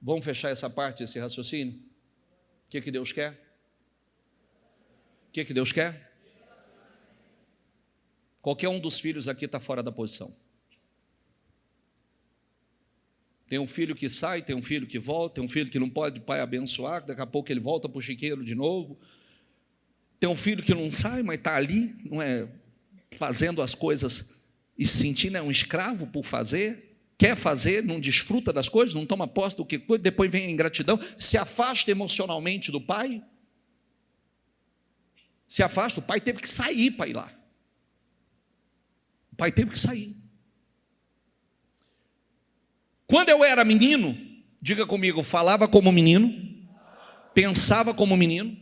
A: Vamos fechar essa parte, esse raciocínio? O que Deus quer? O que Deus quer? Qualquer um dos filhos aqui está fora da posição. Tem um filho que sai, tem um filho que volta, tem um filho que não pode o pai abençoar, daqui a pouco ele volta para o chiqueiro de novo. Tem um filho que não sai, mas está ali, não é, fazendo as coisas e se sentindo um escravo por fazer. Quer fazer, não desfruta das coisas, não toma posse do que depois vem a ingratidão, se afasta emocionalmente do pai. Se afasta, o pai teve que sair para ir lá. O pai teve que sair. Quando eu era menino, diga comigo, falava como menino, pensava como menino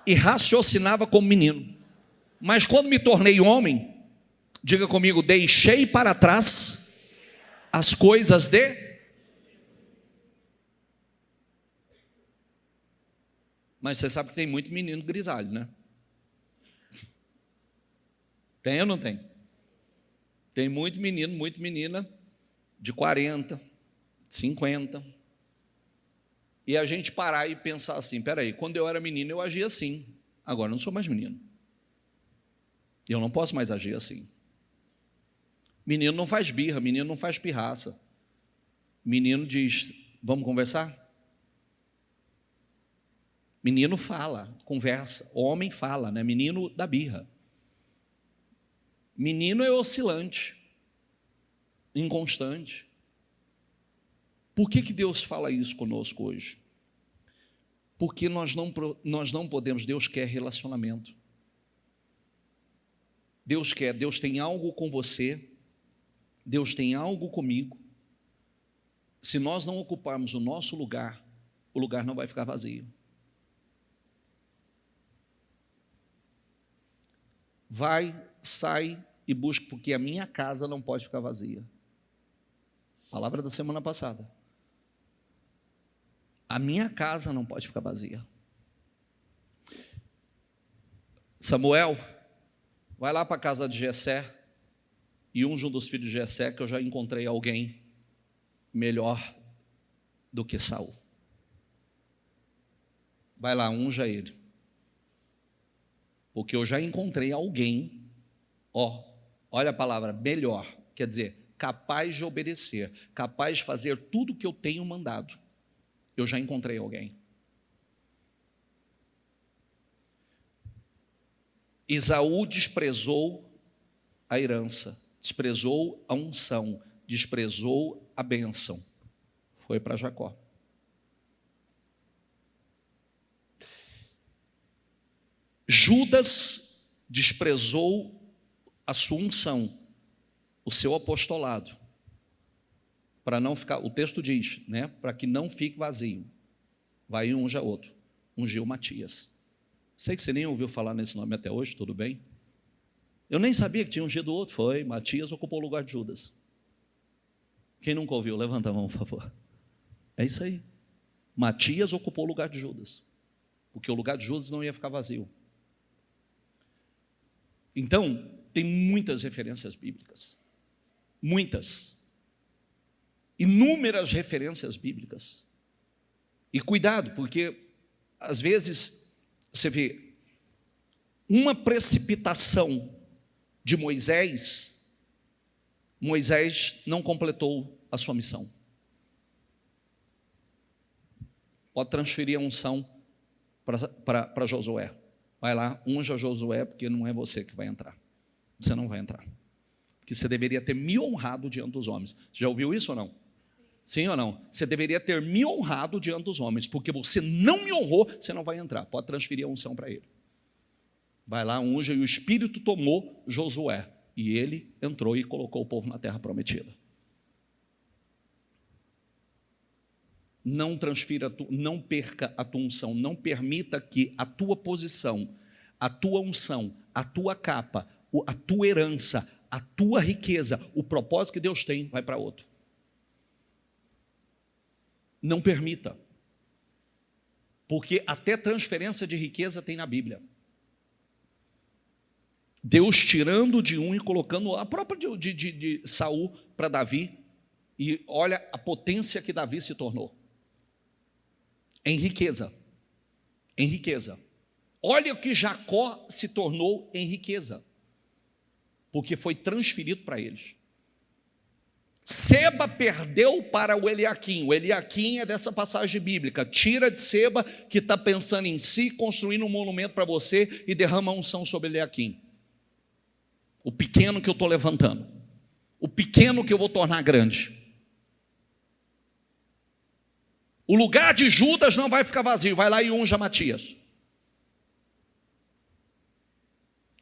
A: e raciocinava como menino. Mas quando me tornei homem, diga comigo, deixei para trás as coisas de... Mas você sabe que tem muito menino grisalho, né? Tem ou não tem? Tem muito menino, muita menina de 40, 50. E a gente parar e pensar assim, peraí, quando eu era menino eu agia assim, agora eu não sou mais menino. Eu não posso mais agir assim. Menino não faz birra, menino não faz pirraça. Menino diz, vamos conversar? Menino fala, conversa. Homem fala, né? Menino da birra. Menino é oscilante, inconstante. Por que Deus fala isso conosco hoje? Porque nós não podemos, Deus quer relacionamento. Deus tem algo com você, Deus tem algo comigo. Se nós não ocuparmos o nosso lugar, o lugar não vai ficar vazio. Vai, sai e busca, porque a minha casa não pode ficar vazia. Palavra da semana passada. A minha casa não pode ficar vazia. Samuel, vai lá para a casa de Jessé e unja um dos filhos de Jessé, que eu já encontrei alguém melhor do que Saul. Vai lá, unja ele. Porque eu já encontrei alguém, olha a palavra, melhor, quer dizer, capaz de obedecer, capaz de fazer tudo o que eu tenho mandado. Eu já encontrei alguém. Esaú desprezou a herança, desprezou a unção, desprezou a bênção. Foi para Jacó. Judas desprezou a sua unção, o seu apostolado, para não ficar, o texto diz, né, para que não fique vazio. Vai e unja outro. Ungiu Matias. Sei que você nem ouviu falar nesse nome até hoje, tudo bem? Eu nem sabia que tinha ungido outro. Foi, Matias ocupou o lugar de Judas. Quem nunca ouviu, levanta a mão, por favor. É isso aí. Matias ocupou o lugar de Judas, porque o lugar de Judas não ia ficar vazio. Então, tem muitas referências bíblicas. Muitas. Inúmeras referências bíblicas. E cuidado, porque às vezes você vê uma precipitação de Moisés não completou a sua missão. Pode transferir a unção para Josué. Vai lá, unja Josué, porque não é você que vai entrar. Você não vai entrar. Porque você deveria ter me honrado diante dos homens. Você já ouviu isso ou não? Sim ou não? Você deveria ter me honrado diante dos homens, porque você não me honrou, você não vai entrar. Pode transferir a unção para ele. Vai lá, unja, e o Espírito tomou Josué. E ele entrou e colocou o povo na terra prometida. Não transfira, não perca a tua unção, não permita que a tua posição, a tua unção, a tua capa, a tua herança, a tua riqueza, o propósito que Deus tem, vai para outro. Não permita, porque até transferência de riqueza tem na Bíblia. Deus tirando de um e colocando a própria de Saul para Davi, e olha a potência que Davi se tornou. Em riqueza. Em riqueza. Olha o que Jacó se tornou em riqueza, porque foi transferido para eles. Seba perdeu para o Eliaquim. O Eliaquim é dessa passagem bíblica. Tira de Seba, que está pensando em si, construindo um monumento para você, e derrama a unção sobre Eliaquim. O pequeno que eu estou levantando. O pequeno que eu vou tornar grande. O lugar de Judas não vai ficar vazio. Vai lá e unja Matias.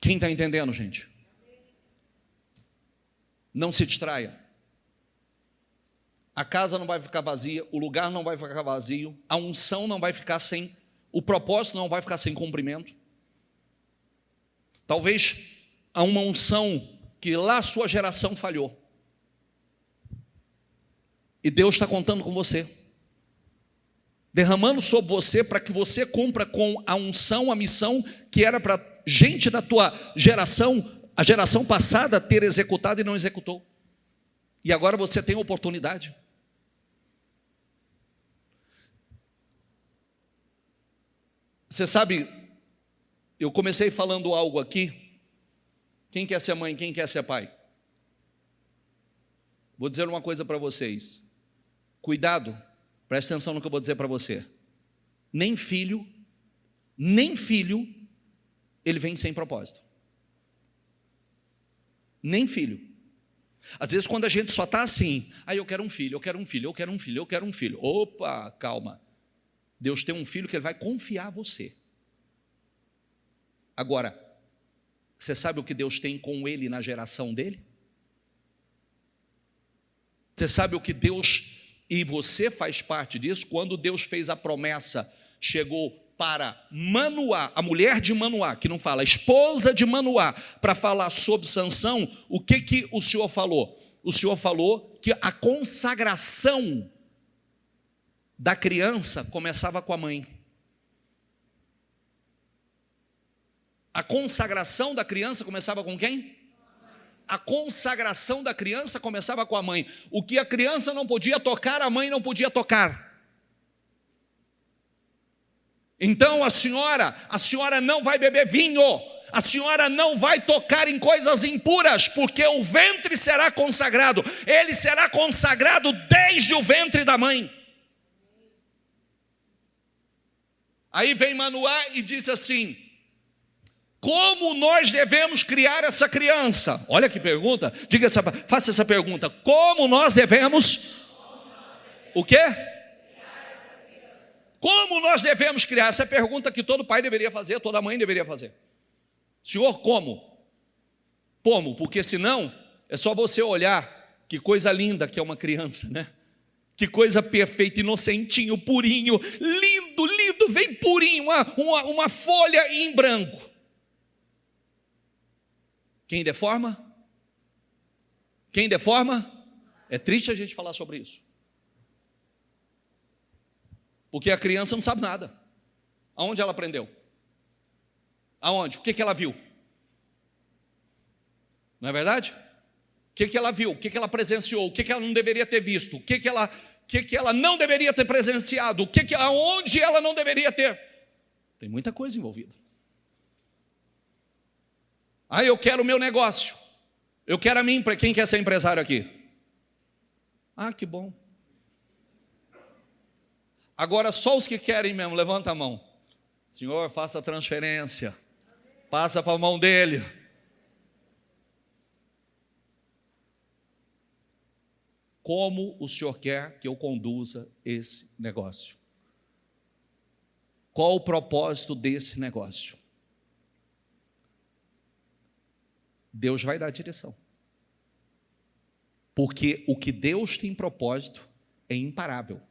A: Quem está entendendo, gente? Não se distraia. A casa não vai ficar vazia, o lugar não vai ficar vazio, a unção não vai ficar sem, o propósito não vai ficar sem cumprimento. Talvez há uma unção que lá a sua geração falhou. E Deus está contando com você, derramando sobre você para que você cumpra com a unção, a missão que era para gente da tua geração, a geração passada ter executado e não executou. E agora você tem a oportunidade. Você sabe, eu comecei falando algo aqui. Quem quer ser mãe, quem quer ser pai? Vou dizer uma coisa para vocês. Cuidado, preste atenção no que eu vou dizer para você. Nem filho nem filho, ele vem sem propósito. Nem filho. Às vezes quando a gente só está assim, eu quero um filho, eu quero um filho, eu quero um filho, eu quero um filho. Opa, calma. Deus tem um filho que Ele vai confiar a você. Agora, você sabe o que Deus tem com ele na geração dele? Você sabe o que Deus, e você faz parte disso, quando Deus fez a promessa, chegou para Manoá, a mulher de Manoá, que não fala, a esposa de Manoá, para falar sobre Sansão, o que o Senhor falou? O Senhor falou que a consagração da criança começava com a mãe. A consagração da criança começava com quem? A consagração da criança começava com a mãe. O que a criança não podia tocar, a mãe não podia tocar. Então a senhora não vai beber vinho, a senhora não vai tocar em coisas impuras, porque o ventre será consagrado, ele será consagrado desde o ventre da mãe. Aí vem Manoá e diz assim: como nós devemos criar essa criança? Olha que pergunta, faça essa pergunta: como nós devemos? O quê? Como nós devemos criar? Essa é a pergunta que todo pai deveria fazer, toda mãe deveria fazer. Senhor, como? Como? Porque senão, é só você olhar, que coisa linda que é uma criança, né? Que coisa perfeita, inocentinho, purinho, lindo, lindo, vem purinho, uma folha em branco. Quem deforma? Quem deforma? É triste a gente falar sobre isso. Porque a criança não sabe nada. Aonde ela aprendeu? Aonde? O que ela viu? Não é verdade? O que ela viu? O que ela presenciou? O que ela não deveria ter visto? O que ela não deveria ter presenciado? Aonde ela não deveria ter? Tem muita coisa envolvida. Eu quero o meu negócio. Eu quero a mim, para quem quer ser empresário aqui? Que bom. Agora só os que querem mesmo, levanta a mão. Senhor, faça a transferência. Passa para a mão dele. Como o Senhor quer que eu conduza esse negócio? Qual o propósito desse negócio? Deus vai dar a direção. Porque o que Deus tem propósito é imparável.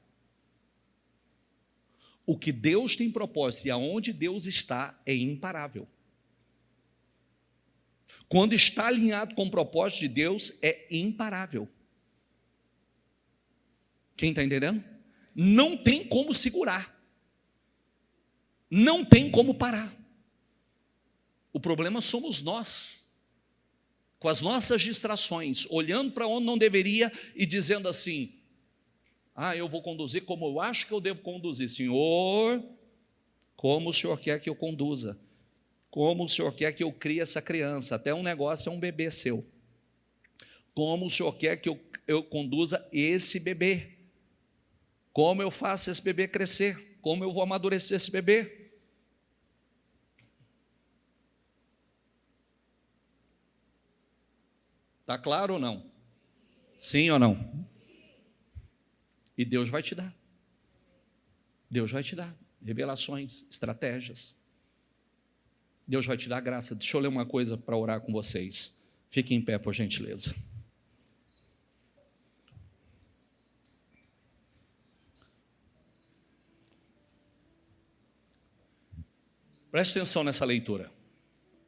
A: O que Deus tem propósito e aonde Deus está é imparável. Quando está alinhado com o propósito de Deus, é imparável. Quem está entendendo? Não tem como segurar. Não tem como parar. O problema somos nós, com as nossas distrações, olhando para onde não deveria e dizendo assim: eu vou conduzir como eu acho que eu devo conduzir. Senhor, como o Senhor quer que eu conduza? Como o Senhor quer que eu crie essa criança? Até um negócio é um bebê seu. Como o Senhor quer que eu conduza esse bebê? Como eu faço esse bebê crescer? Como eu vou amadurecer esse bebê? Está claro ou não? Sim ou não? E Deus vai te dar. Deus vai te dar revelações, estratégias. Deus vai te dar graça. Deixa eu ler uma coisa para orar com vocês. Fiquem em pé, por gentileza. Preste atenção nessa leitura.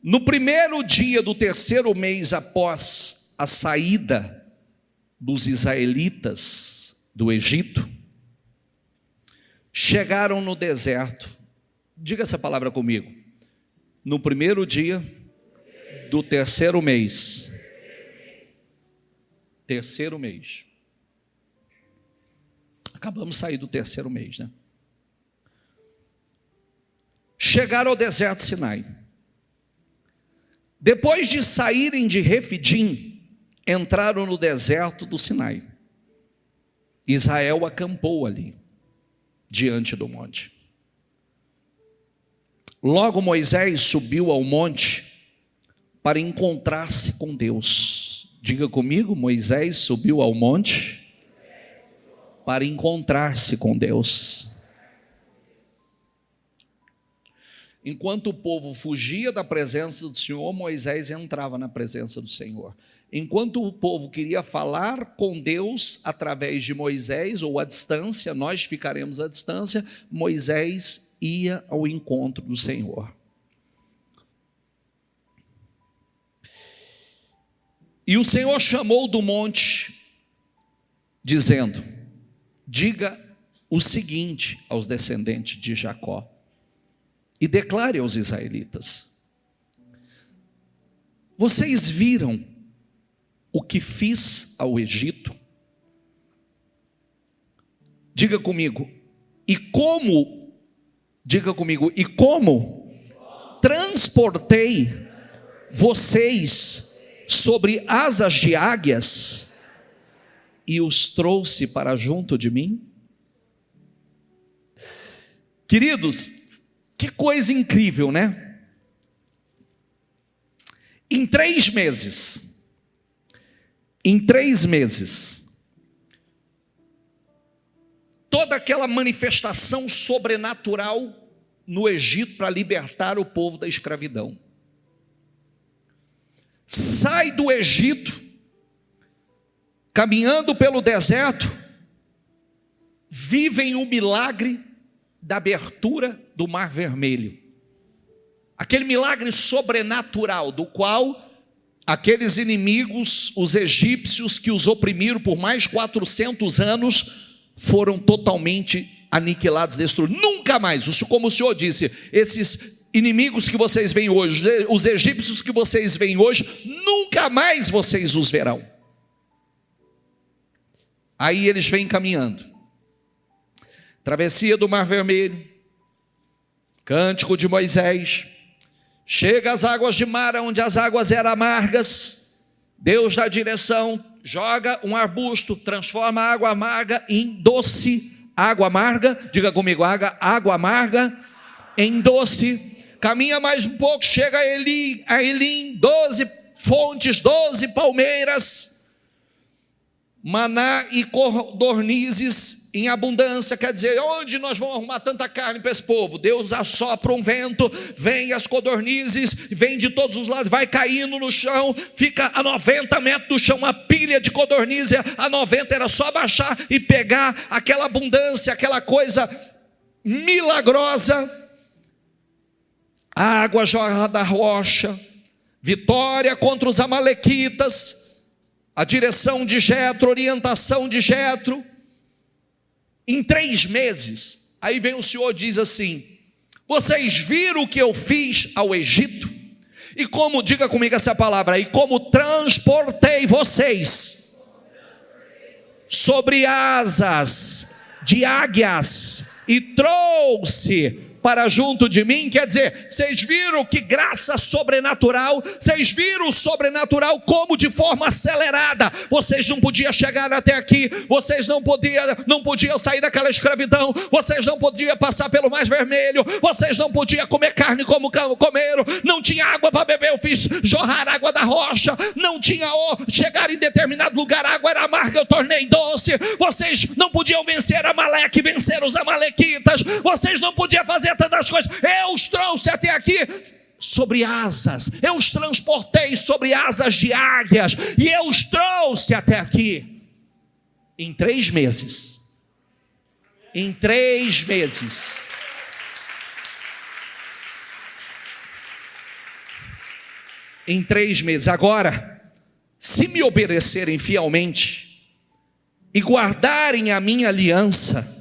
A: No primeiro dia do terceiro mês após a saída dos israelitas do Egito, chegaram no deserto. Diga essa palavra comigo. No primeiro dia do terceiro mês. Terceiro mês. Acabamos de sair do terceiro mês, né? Chegaram ao deserto Sinai. Depois de saírem de Refidim, entraram no deserto do Sinai. Israel acampou ali, diante do monte. Logo Moisés subiu ao monte para encontrar-se com Deus. Diga comigo, Moisés subiu ao monte para encontrar-se com Deus. Enquanto o povo fugia da presença do Senhor, Moisés entrava na presença do Senhor. Enquanto o povo queria falar com Deus através de Moisés, ou à distância, nós ficaremos à distância, Moisés ia ao encontro do Senhor. E o Senhor chamou do monte, dizendo: diga o seguinte aos descendentes de Jacó, e declare aos israelitas: vocês viram o que fiz ao Egito? Diga comigo, e como transportei vocês sobre asas de águias e os trouxe para junto de mim? Queridos, que coisa incrível, né? Em 3 meses, toda aquela manifestação sobrenatural no Egito para libertar o povo da escravidão. Sai do Egito, caminhando pelo deserto, vivem o milagre da abertura do Mar Vermelho. Aquele milagre sobrenatural do qual aqueles inimigos, os egípcios que os oprimiram por mais 400 anos, foram totalmente aniquilados, destruídos. Nunca mais, como o Senhor disse, esses inimigos que vocês veem hoje, os egípcios que vocês veem hoje, nunca mais vocês os verão. Aí eles vêm caminhando, travessia do Mar Vermelho, cântico de Moisés, chega às águas de Mara, onde as águas eram amargas, Deus dá direção, joga um arbusto, transforma a água amarga em doce, água amarga, diga comigo, água amarga em doce. Caminha mais um pouco, chega a Elim, 12 fontes, 12 palmeiras, maná e codornizes em abundância. Quer dizer, onde nós vamos arrumar tanta carne para esse povo? Deus assopra um vento, vem as codornizes, vem de todos os lados, vai caindo no chão, fica a 90 metros do chão, uma pilha de codornizes. A 90 era só baixar e pegar aquela abundância, aquela coisa milagrosa. A água jorra da rocha, vitória contra os amalequitas, a direção de Jetro, orientação de Jetro. Em 3 meses, aí vem o Senhor e diz assim: vocês viram o que eu fiz ao Egito? E como, diga comigo essa palavra aí, como transportei vocês sobre asas de águias e trouxe para junto de mim. Quer dizer, vocês viram que graça sobrenatural, vocês viram o sobrenatural como de forma acelerada. Vocês não podiam chegar até aqui, vocês não podiam sair daquela escravidão, vocês não podiam passar pelo Mar Vermelho, vocês não podiam comer carne como comeram, não tinha água para beber, eu fiz jorrar água da rocha, não tinha chegar em determinado lugar, a água era amarga, eu tornei doce. Vocês não podiam vencer Amaleque, vencer os amalequitas, vocês não podiam fazer tantas coisas. Eu os trouxe até aqui sobre asas, eu os transportei sobre asas de águias, e eu os trouxe até aqui em 3 meses. Em 3 meses. Em 3 meses. Agora, se me obedecerem fielmente e guardarem a minha aliança,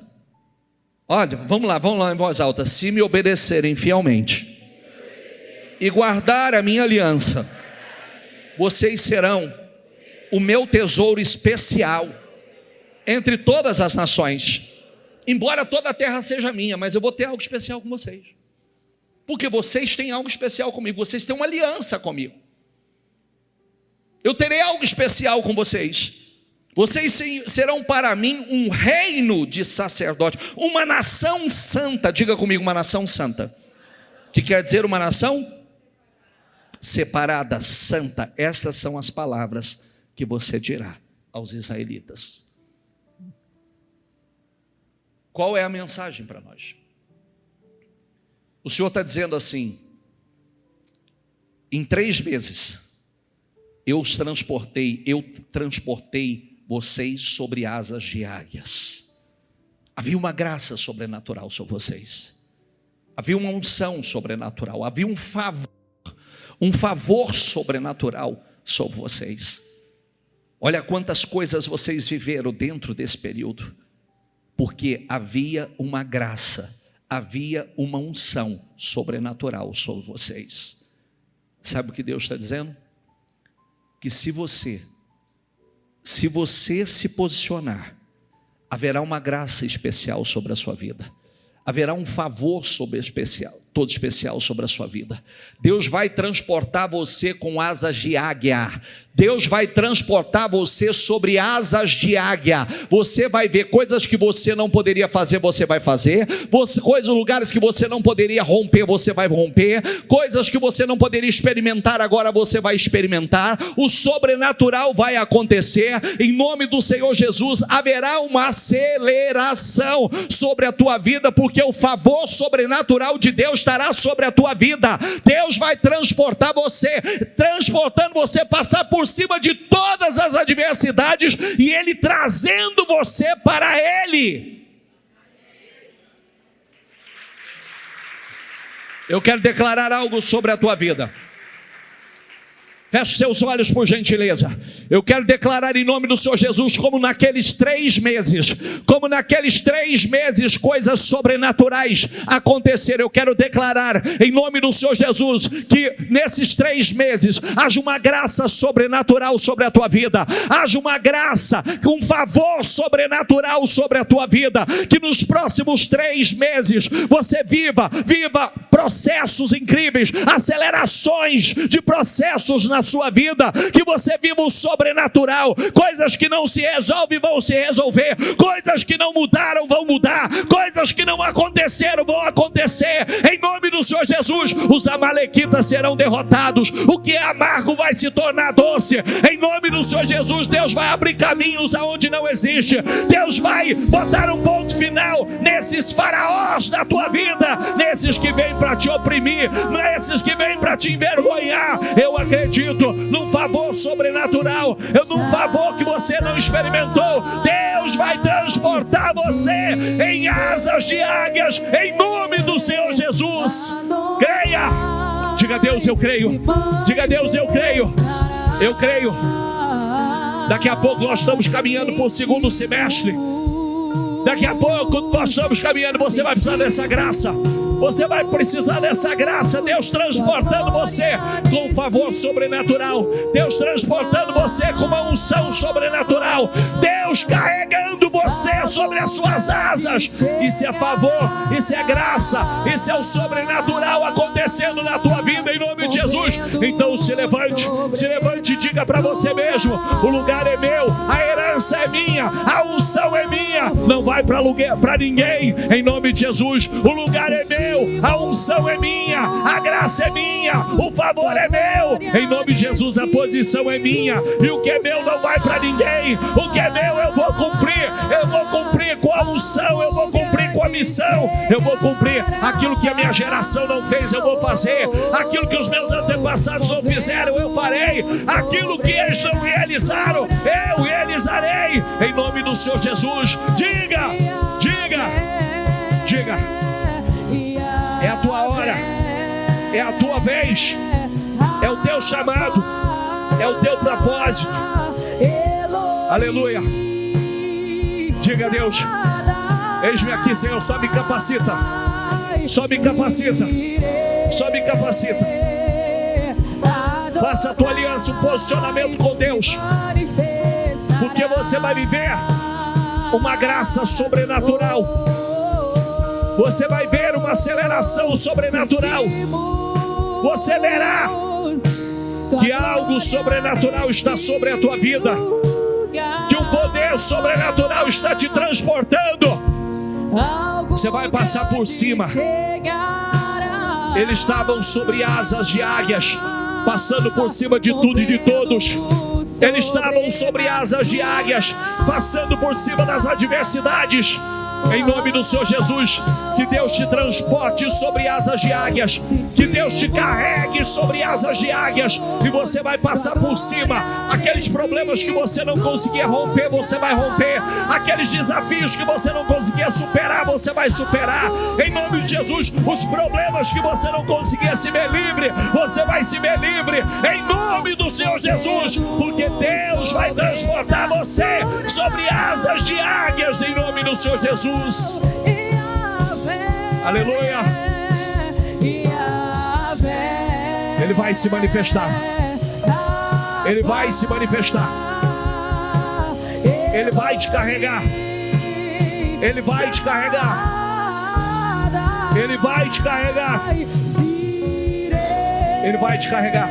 A: olha, vamos lá em voz alta. Se me obedecerem fielmente e guardar a minha aliança, vocês serão o meu tesouro especial entre todas as nações. Embora toda a terra seja minha, mas eu vou ter algo especial com vocês, porque vocês têm algo especial comigo, vocês têm uma aliança comigo. Eu terei algo especial com vocês. Vocês serão para mim um reino de sacerdotes, uma nação santa. Diga comigo, uma nação santa. que quer dizer uma nação separada, santa. Estas são as palavras que você dirá aos israelitas. Qual é a mensagem para nós? O Senhor está dizendo assim: em 3 meses eu transportei vocês sobre asas de águias. Havia uma graça sobrenatural sobre vocês, havia uma unção sobrenatural, havia um favor sobrenatural sobre vocês. Olha quantas coisas vocês viveram dentro desse período, porque havia uma graça, havia uma unção sobrenatural sobre vocês. Sabe o que Deus está dizendo? Que se você se posicionar, haverá uma graça especial sobre a sua vida, haverá um favor todo especial sobre a sua vida. Deus vai transportar você com asas de águia. Deus vai transportar você sobre asas de águia. Você vai ver coisas que você não poderia fazer, você vai fazer. Lugares que você não poderia romper, você vai romper. Coisas que você não poderia experimentar, agora você vai experimentar. O sobrenatural vai acontecer. Em nome do Senhor Jesus, haverá uma aceleração sobre a tua vida, porque o favor sobrenatural de Deus estará sobre a tua vida. Deus vai transportar você, transportando você, passar por cima de todas as adversidades, e Ele trazendo você para Ele. Eu quero declarar algo sobre a tua vida. Feche seus olhos, por gentileza. Eu quero declarar em nome do Senhor Jesus, como naqueles 3 meses, coisas sobrenaturais aconteceram. Eu quero declarar em nome do Senhor Jesus, que nesses 3 meses, haja uma graça sobrenatural sobre a tua vida, haja uma graça, um favor sobrenatural sobre a tua vida, que nos próximos 3 meses, você viva processos incríveis, acelerações de processos na sua vida, que você viva o sobrenatural. Coisas que não se resolvem vão se resolver, coisas que não mudaram vão mudar, coisas que não aconteceram vão acontecer. Em nome do Senhor Jesus, os amalequitas serão derrotados, o que é amargo vai se tornar doce. Em nome do Senhor Jesus, Deus vai abrir caminhos aonde não existe. Deus vai botar um ponto final nesses faraós da tua vida, nesses que vêm para te oprimir, nesses que vêm para te envergonhar. Eu acredito num favor sobrenatural, num favor que você não experimentou. Deus vai transportar você em asas de águias, em nome do Senhor Jesus. Creia, diga a Deus: eu creio. Diga a Deus: eu creio. Eu creio. Daqui a pouco nós estamos caminhando para o 2º semestre. Daqui a pouco nós estamos caminhando. Você vai precisar dessa graça. Você vai precisar dessa graça. Deus transportando você com um favor sobrenatural. Deus transportando você com uma unção sobrenatural. Deus carregando você sobre as suas asas. Isso é favor, isso é graça, isso é o sobrenatural acontecendo na tua vida, em nome de Jesus. Então se levante e diga para você mesmo: o lugar é meu, a herança é minha, a unção é minha. Não vai para ninguém, em nome de Jesus. O lugar é meu, a unção é minha, a graça é minha, o favor é meu, em nome de Jesus. A posição é minha, e o que é meu não vai para ninguém. O que é meu eu vou cumprir com a unção, eu vou cumprir com a missão, eu vou cumprir aquilo que a minha geração não fez, eu vou fazer aquilo que os meus antepassados não fizeram, eu farei aquilo que eles não realizaram, eu realizarei, em nome do Senhor Jesus. Diga, é a tua hora, é a tua vez, é o teu chamado, é o teu propósito. Aleluia. Diga a Deus: eis-me aqui, Senhor, só me capacita, só me capacita, só me capacita. Faça a tua aliança, um posicionamento com Deus, porque você vai viver uma graça sobrenatural. Você vai ver uma aceleração sobrenatural. Você verá que algo sobrenatural está sobre a tua vida, que um poder sobrenatural está te transportando. Você vai passar por cima.
B: Eles estavam sobre asas de águias, passando por cima de tudo e de todos. Eles estavam sobre asas de águias, passando por cima das adversidades. Em nome do Senhor Jesus, que Deus te transporte sobre asas de águias, que Deus te carregue sobre asas de águias, e você vai passar por cima. Aqueles problemas que você não conseguia romper, você vai romper. Aqueles desafios que você não conseguia superar, você vai superar. Em nome de Jesus, os problemas que você não conseguia se ver livre, você vai se ver livre. Em nome do Senhor Jesus, porque Deus vai transportar você sobre asas de águias, em nome do Senhor Jesus. Aleluia. Ele vai se manifestar. Ele vai se manifestar. Ele vai te carregar. Ele vai te carregar. Ele vai te carregar. Ele vai te carregar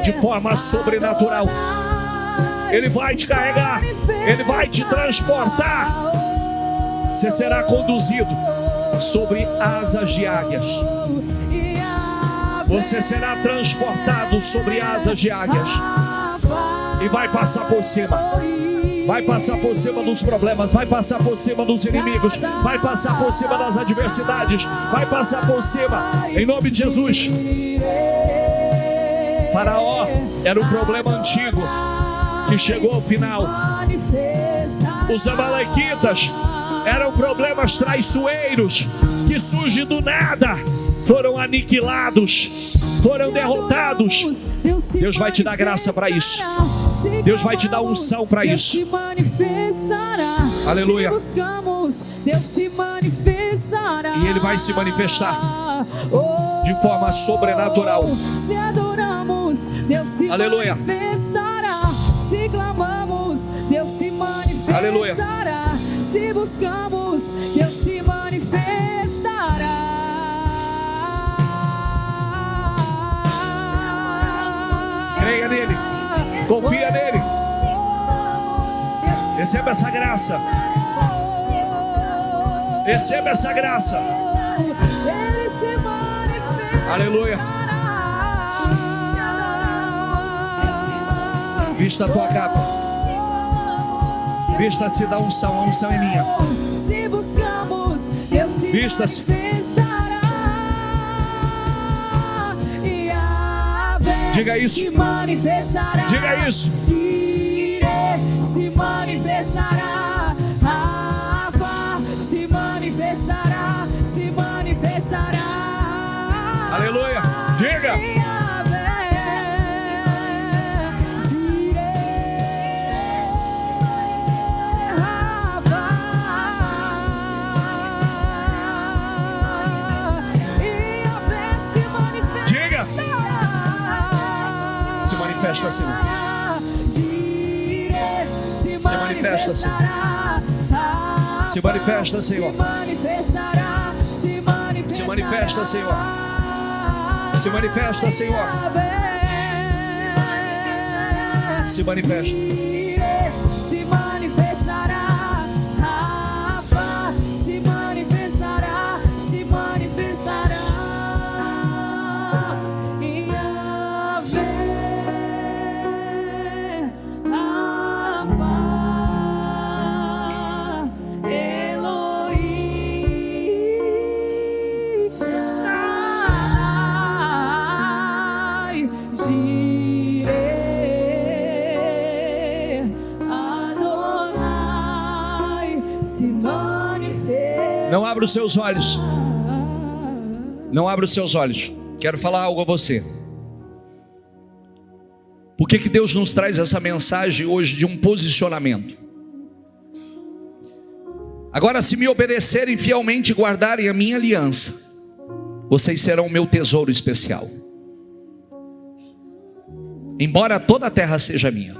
B: de forma sobrenatural. Ele vai te carregar. Ele vai te transportar. Você será conduzido sobre asas de águias. Você será transportado sobre asas de águias. E vai passar por cima. Vai passar por cima dos problemas. Vai passar por cima dos inimigos. Vai passar por cima das adversidades. Vai passar por cima. Em nome de Jesus. Faraó era um problema antigo que chegou ao final. Os amalequitas eram problemas traiçoeiros que surgem do nada, foram aniquilados, foram derrotados. Deus vai te dar graça para isso. Deus vai te dar unção para isso. Aleluia. E Ele vai se manifestar de forma sobrenatural. Aleluia. Se clamamos, Deus se manifestará. Aleluia. Se buscamos, Deus se manifestará. Creia nele, confia nele. Receba essa graça. Receba essa graça. Aleluia. Vista a tua capa. Vista-se da unção, a unção é minha. Vista-se. Diga isso. Diga isso. Se manifestará. Se manifestará. Se manifestará. Aleluia. Diga. manifesta, Senhor. Se manifesta, Senhor. Se manifesta, Senhor. Se manifesta, Senhor. Se manifesta, Senhor. Se manifesta. Se manifestará, Rafa. Se manifestará, se manifestará. Yahvé, Rafa, Elohim, Shaddai, Não abra os seus olhos. Não abra os seus olhos. Quero falar algo a você. Por que Deus nos traz essa mensagem hoje de um posicionamento? Agora, se me obedecerem fielmente e guardarem a minha aliança, vocês serão o meu tesouro especial. Embora toda a terra seja minha,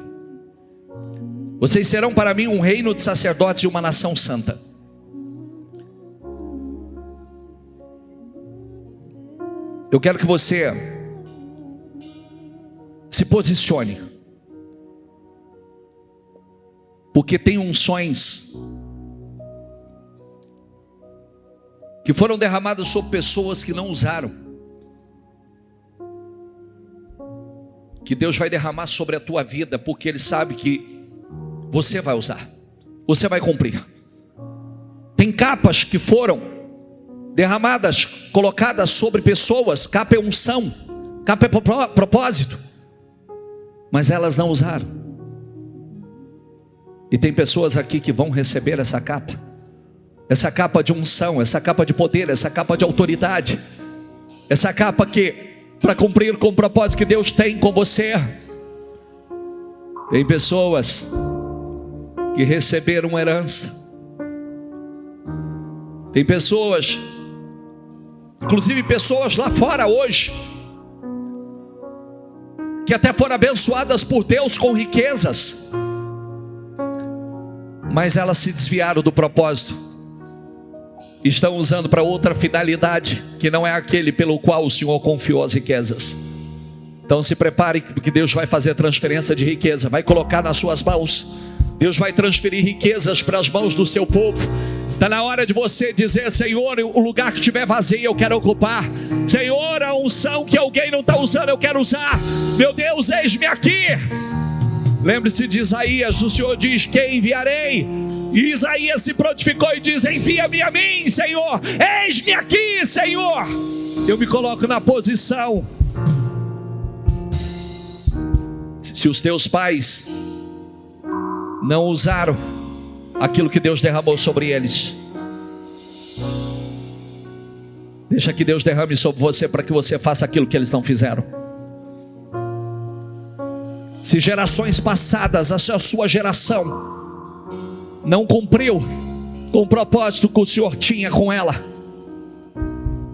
B: vocês serão para mim um reino de sacerdotes e uma nação santa. Eu quero que você se posicione, porque tem unções que foram derramadas sobre pessoas que não usaram,
A: que Deus vai derramar sobre a tua vida, porque Ele sabe que você vai usar, você vai cumprir. Tem capas que foram derramadas, colocadas sobre pessoas, capa é unção, capa é propósito, mas elas não usaram. E tem pessoas aqui que vão receber essa capa de unção, essa capa de poder, essa capa de autoridade, essa capa que, para cumprir com o propósito que Deus tem com você. Tem pessoas que receberam uma herança, tem pessoas, inclusive pessoas lá fora hoje, que até foram abençoadas por Deus com riquezas, mas elas se desviaram do propósito, estão usando para outra finalidade, que não é aquele pelo qual o Senhor confiou as riquezas. Então se prepare, porque Deus vai fazer transferência de riqueza, vai colocar nas suas mãos. Deus vai transferir riquezas para as mãos do seu povo. Está na hora de você dizer: Senhor, o lugar que estiver vazio eu quero ocupar. Senhor, a unção que alguém não está usando eu quero usar. Meu Deus, eis-me aqui. Lembre-se de Isaías, o Senhor diz: quem enviarei? E Isaías se prontificou e diz: envia-me a mim, Senhor. Eis-me aqui, Senhor. Eu me coloco na posição. Se os teus pais não usaram aquilo que Deus derramou sobre eles, deixa que Deus derrame sobre você, para que você faça aquilo que eles não fizeram. Se gerações passadas, a sua geração não cumpriu com o propósito que o Senhor tinha com ela,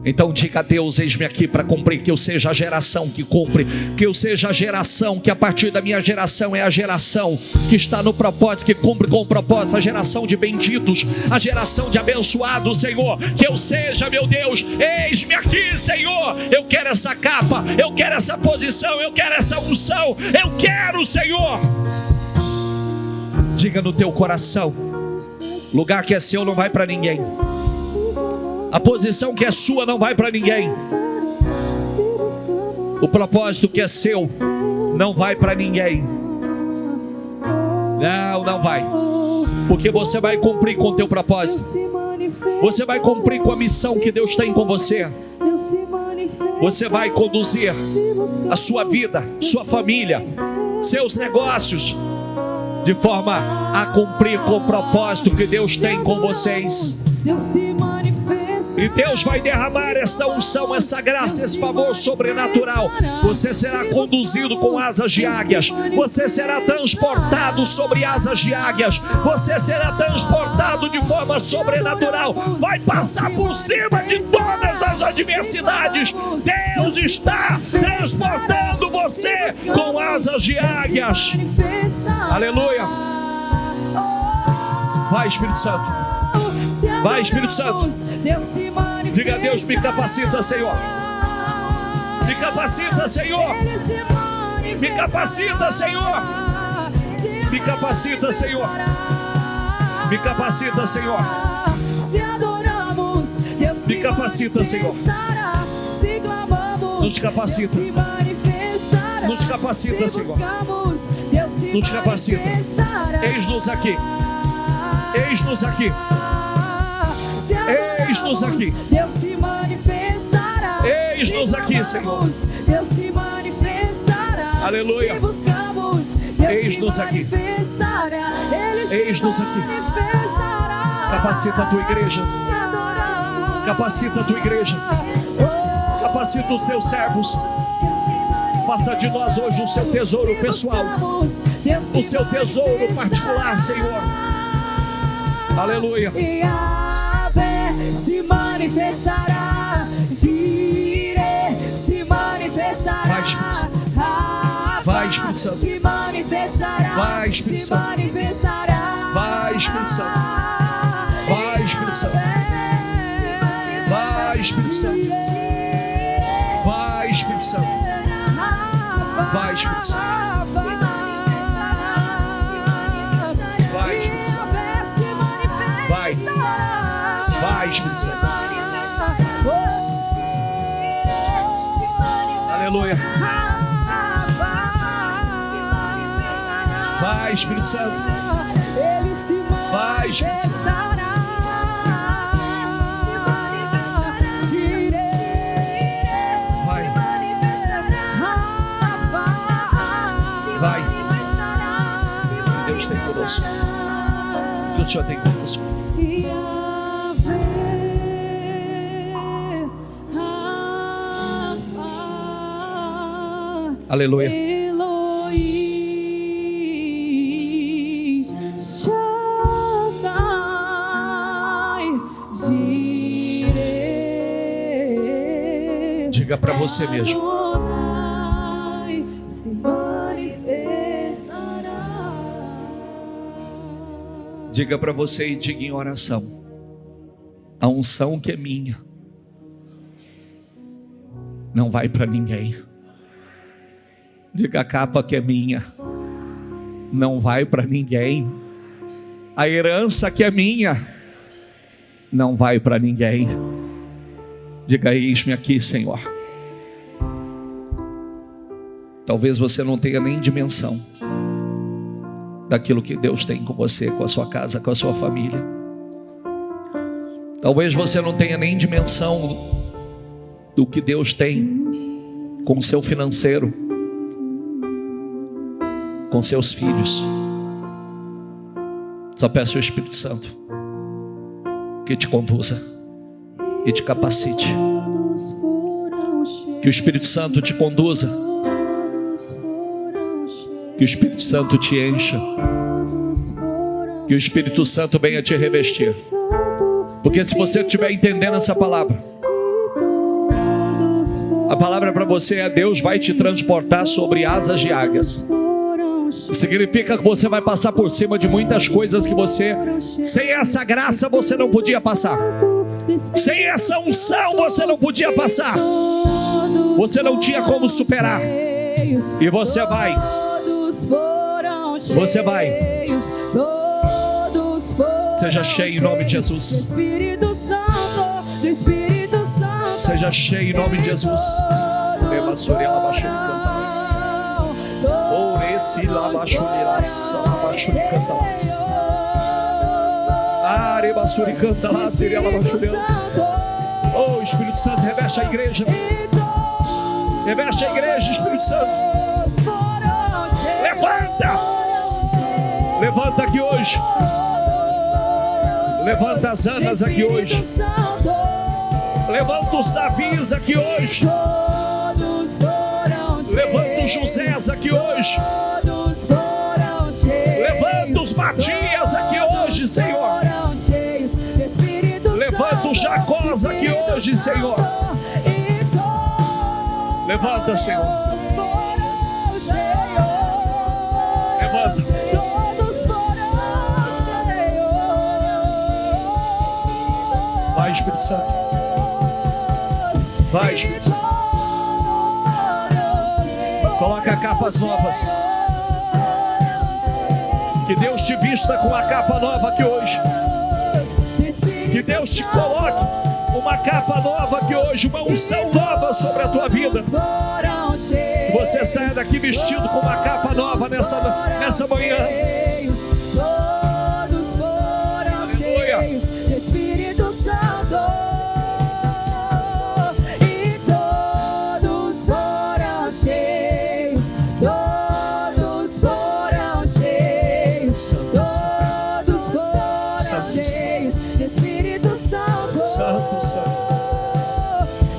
A: então diga a Deus: eis-me aqui para cumprir. Que eu seja a geração que cumpre, que eu seja a geração que a partir da minha geração é a geração que está no propósito, que cumpre com o propósito, a geração de benditos, a geração de abençoados, Senhor. Que eu seja, meu Deus, eis-me aqui, Senhor. Eu quero essa capa, eu quero essa posição, eu quero essa unção, eu quero, Senhor. Diga no teu coração: lugar que é seu não vai para ninguém, a posição que é sua não vai para ninguém, o propósito que é seu não vai para ninguém. Não vai, porque você vai cumprir com o teu propósito, você vai cumprir com a missão que Deus tem com você. Você vai conduzir a sua vida, sua família, seus negócios, de forma a cumprir com o propósito que Deus tem com vocês. E Deus vai derramar esta unção, essa graça, esse favor sobrenatural. Você será conduzido com asas de águias. Você será transportado sobre asas de águias. Você será transportado de forma sobrenatural. Vai passar por cima de todas as adversidades. Deus está transportando você com asas de águias. Aleluia. Vai, Espírito Santo. Vai, Espírito Santo. Diga a Deus: me capacita, Senhor. Me capacita, Senhor. Me capacita, Senhor. Me capacita, Senhor. Me capacita, Senhor. Me capacita, Senhor. Nos capacita. Nos capacita, Senhor. Nos capacita. Eis-nos aqui. Eis-nos aqui. Eis-nos aqui.
C: Deus se manifestará.
A: Eis-nos aqui, Senhor.
C: Deus se manifestará.
A: Aleluia.
C: Se buscamos, Deus
A: Eis-nos
C: se
A: aqui.
C: manifestará. Ele
A: Eis-nos
C: se
A: aqui.
C: manifestará.
A: Capacita a tua igreja.
C: Se adoramos.
A: Capacita a tua igreja. Capacita os teus servos. Faça de nós hoje o seu tesouro pessoal, o seu tesouro particular, Senhor. Aleluia.
C: Yahvé se manifestará. Jireh se manifestará.
A: Vai, Espírito Santo. Vai, Espírito Santo.
C: Se manifestará.
A: Vai, Espírito Santo.
C: Se manifestará.
A: Vai, Espírito Santo. Vai, Espírito Santo. Vai, Espírito Santo. Vai, Espírito Santo. Vai, Espírito Santo. Vai, Espírito Santo. Vai. Vai, Espírito Santo. Aleluia.
B: Espírito Santo.
C: Ele se
B: Vai, Espírito Santo.
C: manifestará. Se manifestará. Direi.
B: Vai.
C: Se manifestará.
B: Vai.
C: Se manifestará.
B: Deus tem conosco. Que o Senhor tem conosco. Aleluia.
C: Elohim, Shaddai, Jireh,
B: Diga para você mesmo.
C: Adonai, se manifestará.
B: Diga para você e diga em oração: a unção que é minha não vai para ninguém. Diga: a capa que é minha não vai para ninguém. A herança que é minha não vai para ninguém. Diga: eis-me aqui, Senhor. Talvez você não tenha nem dimensão daquilo que Deus tem com você, com a sua casa, com a sua família. Talvez você não tenha nem dimensão do que Deus tem com o seu financeiro, com seus filhos. Só peço ao Espírito Santo que te conduza e te capacite. Que o Espírito Santo te conduza. Que o Espírito Santo te encha. Que o Espírito Santo venha te revestir. Porque se você estiver entendendo essa palavra, a palavra para você é: Deus vai te transportar sobre asas de águias. Significa que você vai passar por cima de muitas coisas que você, sem essa graça, você não podia passar. Sem essa unção, você não podia passar. Você não tinha como superar. E você vai. Você vai. Seja cheio em nome de Jesus. Seja cheio em nome de Jesus. Oh, Espírito Santo, reveste a igreja. Reveste a igreja, Espírito Santo. Levanta. Levanta aqui hoje. Levanta as Anas aqui hoje. Levanta os Davis aqui hoje. Levanta os Josés aqui hoje. Levanta os Matias aqui hoje, Senhor. Levanta os Jacós aqui hoje, Senhor. Levanta, Senhor. Levanta. Vai, Espírito Santo. Vai, Espírito Santo. Coloca capas novas. Que Deus te vista com a capa nova aqui hoje. Que Deus te coloque uma capa nova aqui hoje, uma unção nova sobre a tua vida. Que você saia daqui vestido com uma capa nova nessa manhã. Aleluia.
C: Espírito Santo, e todos foram cheios, todos foram cheios, todos foram cheios, Espírito Santo,
B: Santo, Santo.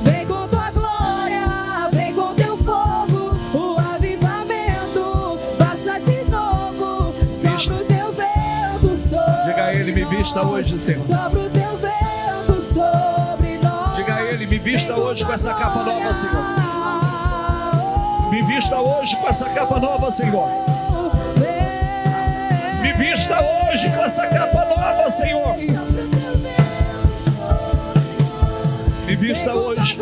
C: Vem com tua glória, vem com teu fogo, o avivamento, faça de novo, sopra o teu vento sobre.
B: Diga a Ele: me vista hoje, Senhor.
C: Sobre o teu vento sobre nós.
B: Diga a Ele: me vista hoje com essa capa nova, Senhor. Me vista hoje com essa capa nova, Senhor. Me vista hoje com essa capa nova, Senhor. Me vista hoje.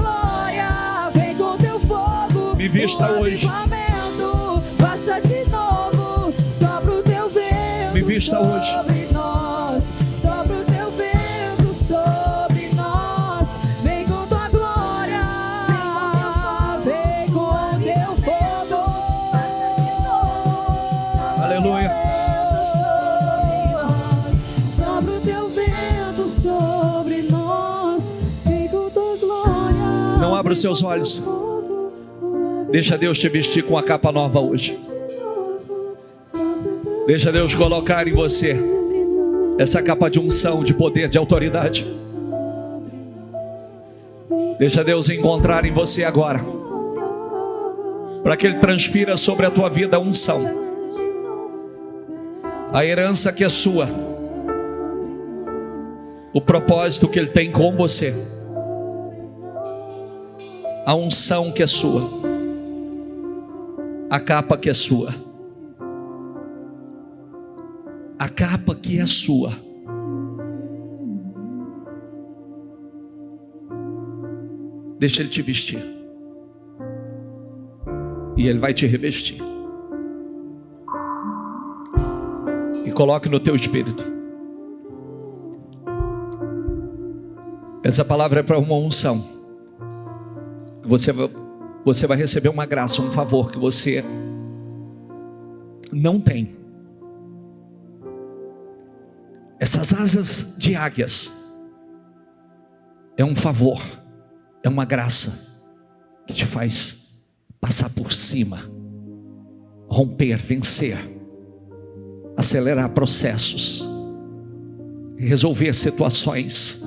C: Vem com teu fogo.
B: Me vista hoje.
C: Faça de novo. Sobre o teu vento.
B: Me vista hoje.
C: Sobre nós. Sobre o teu vento sobre nós. Vem com tua glória. Vem com teu fogo.
B: Aleluia. Abra os seus olhos. Deixa Deus te vestir com a capa nova hoje. Deixa Deus colocar em você essa capa de unção, de poder, de autoridade. Deixa Deus encontrar em você agora, para que Ele transfira sobre a tua vida a unção, a herança que é sua, o propósito que Ele tem com você, a unção que é sua, a capa que é sua, a capa que é sua. Deixa Ele te vestir, e Ele vai te revestir. E coloque no teu espírito. Essa palavra é para uma unção. Você vai receber uma graça, um favor que você não tem. Essas asas de águias é um favor, é uma graça que te faz passar por cima, romper, vencer, acelerar processos, resolver situações.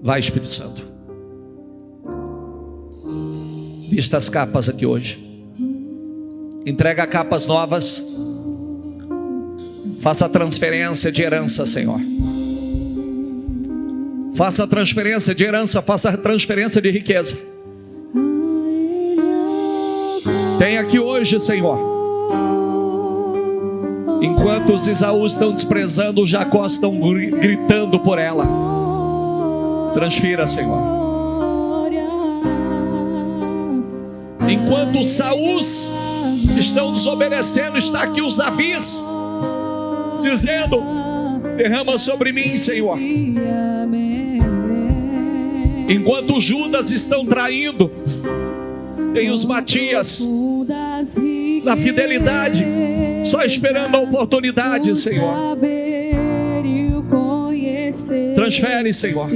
B: Vai, Espírito Santo. Vista as capas aqui hoje. Entrega capas novas. Faça a transferência de herança, Senhor. Faça a transferência de herança, faça a transferência de riqueza. Tem aqui hoje, Senhor. Enquanto os Esaús estão desprezando, os Jacó estão gritando por ela. Transfira, Senhor. Enquanto os Saús estão desobedecendo, está aqui os Davis dizendo: derrama sobre mim, Senhor. Enquanto os Judas estão traindo, tem os Matias na fidelidade, só esperando a oportunidade, Senhor. Transfere, Senhor.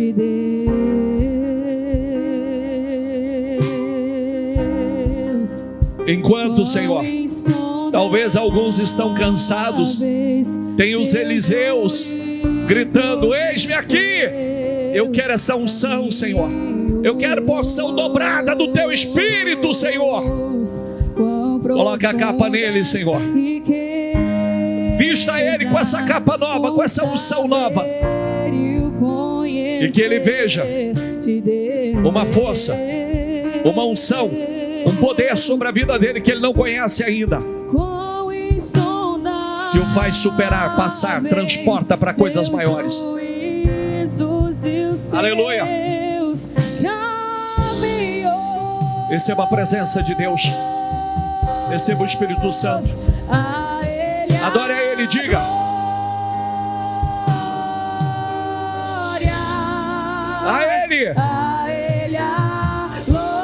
B: Enquanto, Senhor, talvez alguns estão cansados, tem os Eliseus gritando: eis-me aqui. Eu quero essa unção, Senhor. Eu quero porção dobrada do teu Espírito, Senhor. Coloca a capa nele, Senhor. Vista ele com essa capa nova, com essa unção nova. E que ele veja uma força, uma unção, um poder sobre a vida dele que ele não conhece ainda, que o faz superar, passar, transporta para coisas maiores. Aleluia. Receba a presença de Deus. Receba o Espírito Santo. Adore a Ele, diga: a Ele.
C: A Ele a glória.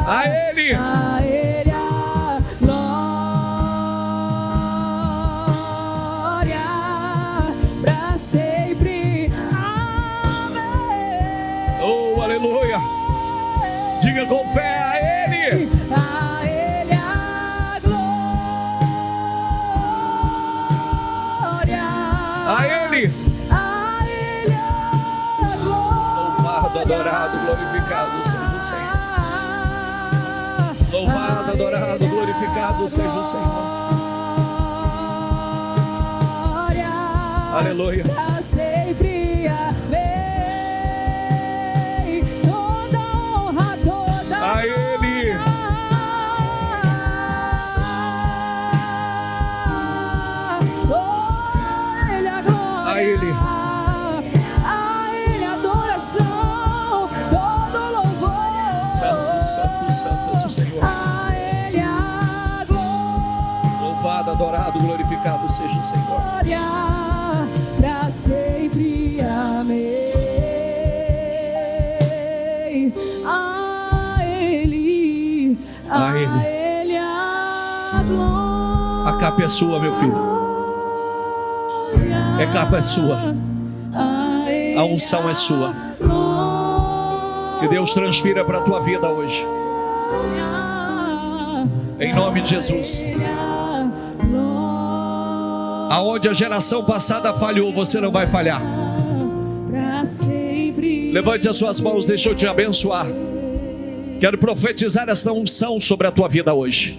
B: A Ele.
C: A Ele a glória. Pra sempre. Amém.
B: Oh, aleluia. Diga com fé: a Ele.
C: A Ele a glória.
B: A Ele.
C: A Ele a glória.
B: Louvado, adorado, glorificado seja o Senhor. Louvado, adorado, glorificado seja o Senhor. Aleluia.
C: Pra sempre, amém. Toda honra, toda
B: A Ele. A Ele.
C: A Ele adoração, todo louvor.
B: Santo, santo, santo és o Senhor.
C: A Ele a
B: Louvado, adorado, glorificado seja o Senhor.
C: glória, pra sempre, amém. A Ele,
B: A Ele.
C: Ele a glória.
B: A capa é sua, meu filho. A capa é sua. A unção é sua. Que Deus transfira para a tua vida hoje. Em nome de Jesus. Aonde a geração passada falhou, você não vai falhar. Levante as suas mãos, deixa eu te abençoar. Quero profetizar essa unção sobre a tua vida hoje.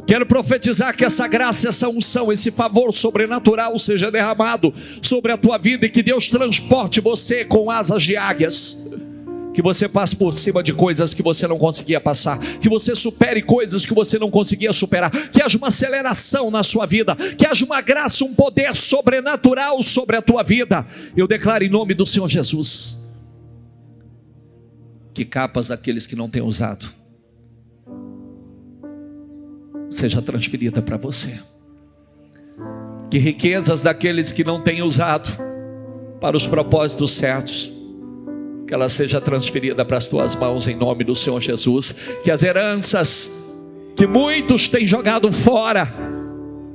B: Quero profetizar que essa graça, essa unção, esse favor sobrenatural seja derramado sobre a tua vida e que Deus transporte você com asas de águias. Que você passe por cima de coisas que você não conseguia passar, que você supere coisas que você não conseguia superar, que haja uma aceleração na sua vida, que haja uma graça, um poder sobrenatural sobre a tua vida. Eu declaro em nome do Senhor Jesus, que capas daqueles que não têm usado seja transferida para você, que riquezas daqueles que não têm usado para os propósitos certos, que ela seja transferida para as tuas mãos em nome do Senhor Jesus. Que as heranças que muitos têm jogado fora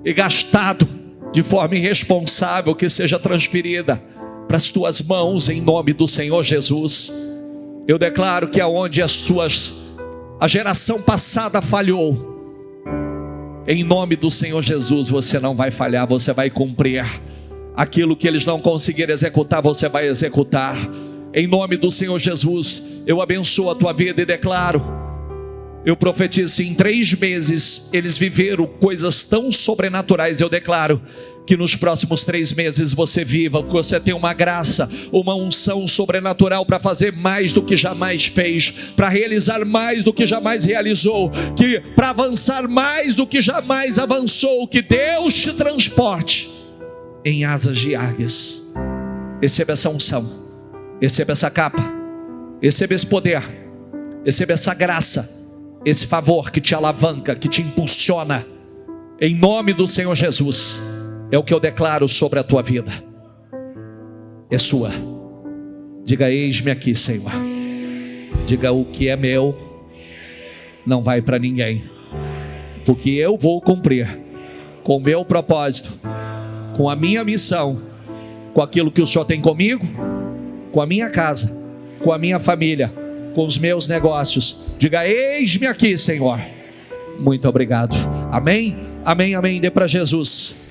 B: e gastado de forma irresponsável, que seja transferida para as tuas mãos em nome do Senhor Jesus. Eu declaro que aonde a geração passada falhou, em nome do Senhor Jesus você não vai falhar, você vai cumprir aquilo que eles não conseguiram executar, você vai executar. Em nome do Senhor Jesus, eu abençoo a tua vida e declaro, eu profetizo, em 3 meses eles viveram coisas tão sobrenaturais. Eu declaro que nos próximos 3 meses você viva, que você tenha uma graça, uma unção sobrenatural para fazer mais do que jamais fez, para realizar mais do que jamais realizou, que para avançar mais do que jamais avançou. Que Deus te transporte em asas de águias. Receba essa unção, receba essa capa, receba esse poder, receba essa graça, esse favor que te alavanca, que te impulsiona, em nome do Senhor Jesus. É o que eu declaro sobre a tua vida. É sua. Diga: eis-me aqui, Senhor. Diga: o que é meu não vai para ninguém, porque eu vou cumprir com o meu propósito, com a minha missão, com aquilo que o Senhor tem comigo, com a minha casa, com a minha família, com os meus negócios. Diga: eis-me aqui, Senhor. Muito obrigado. Amém, amém, amém. Dê para Jesus.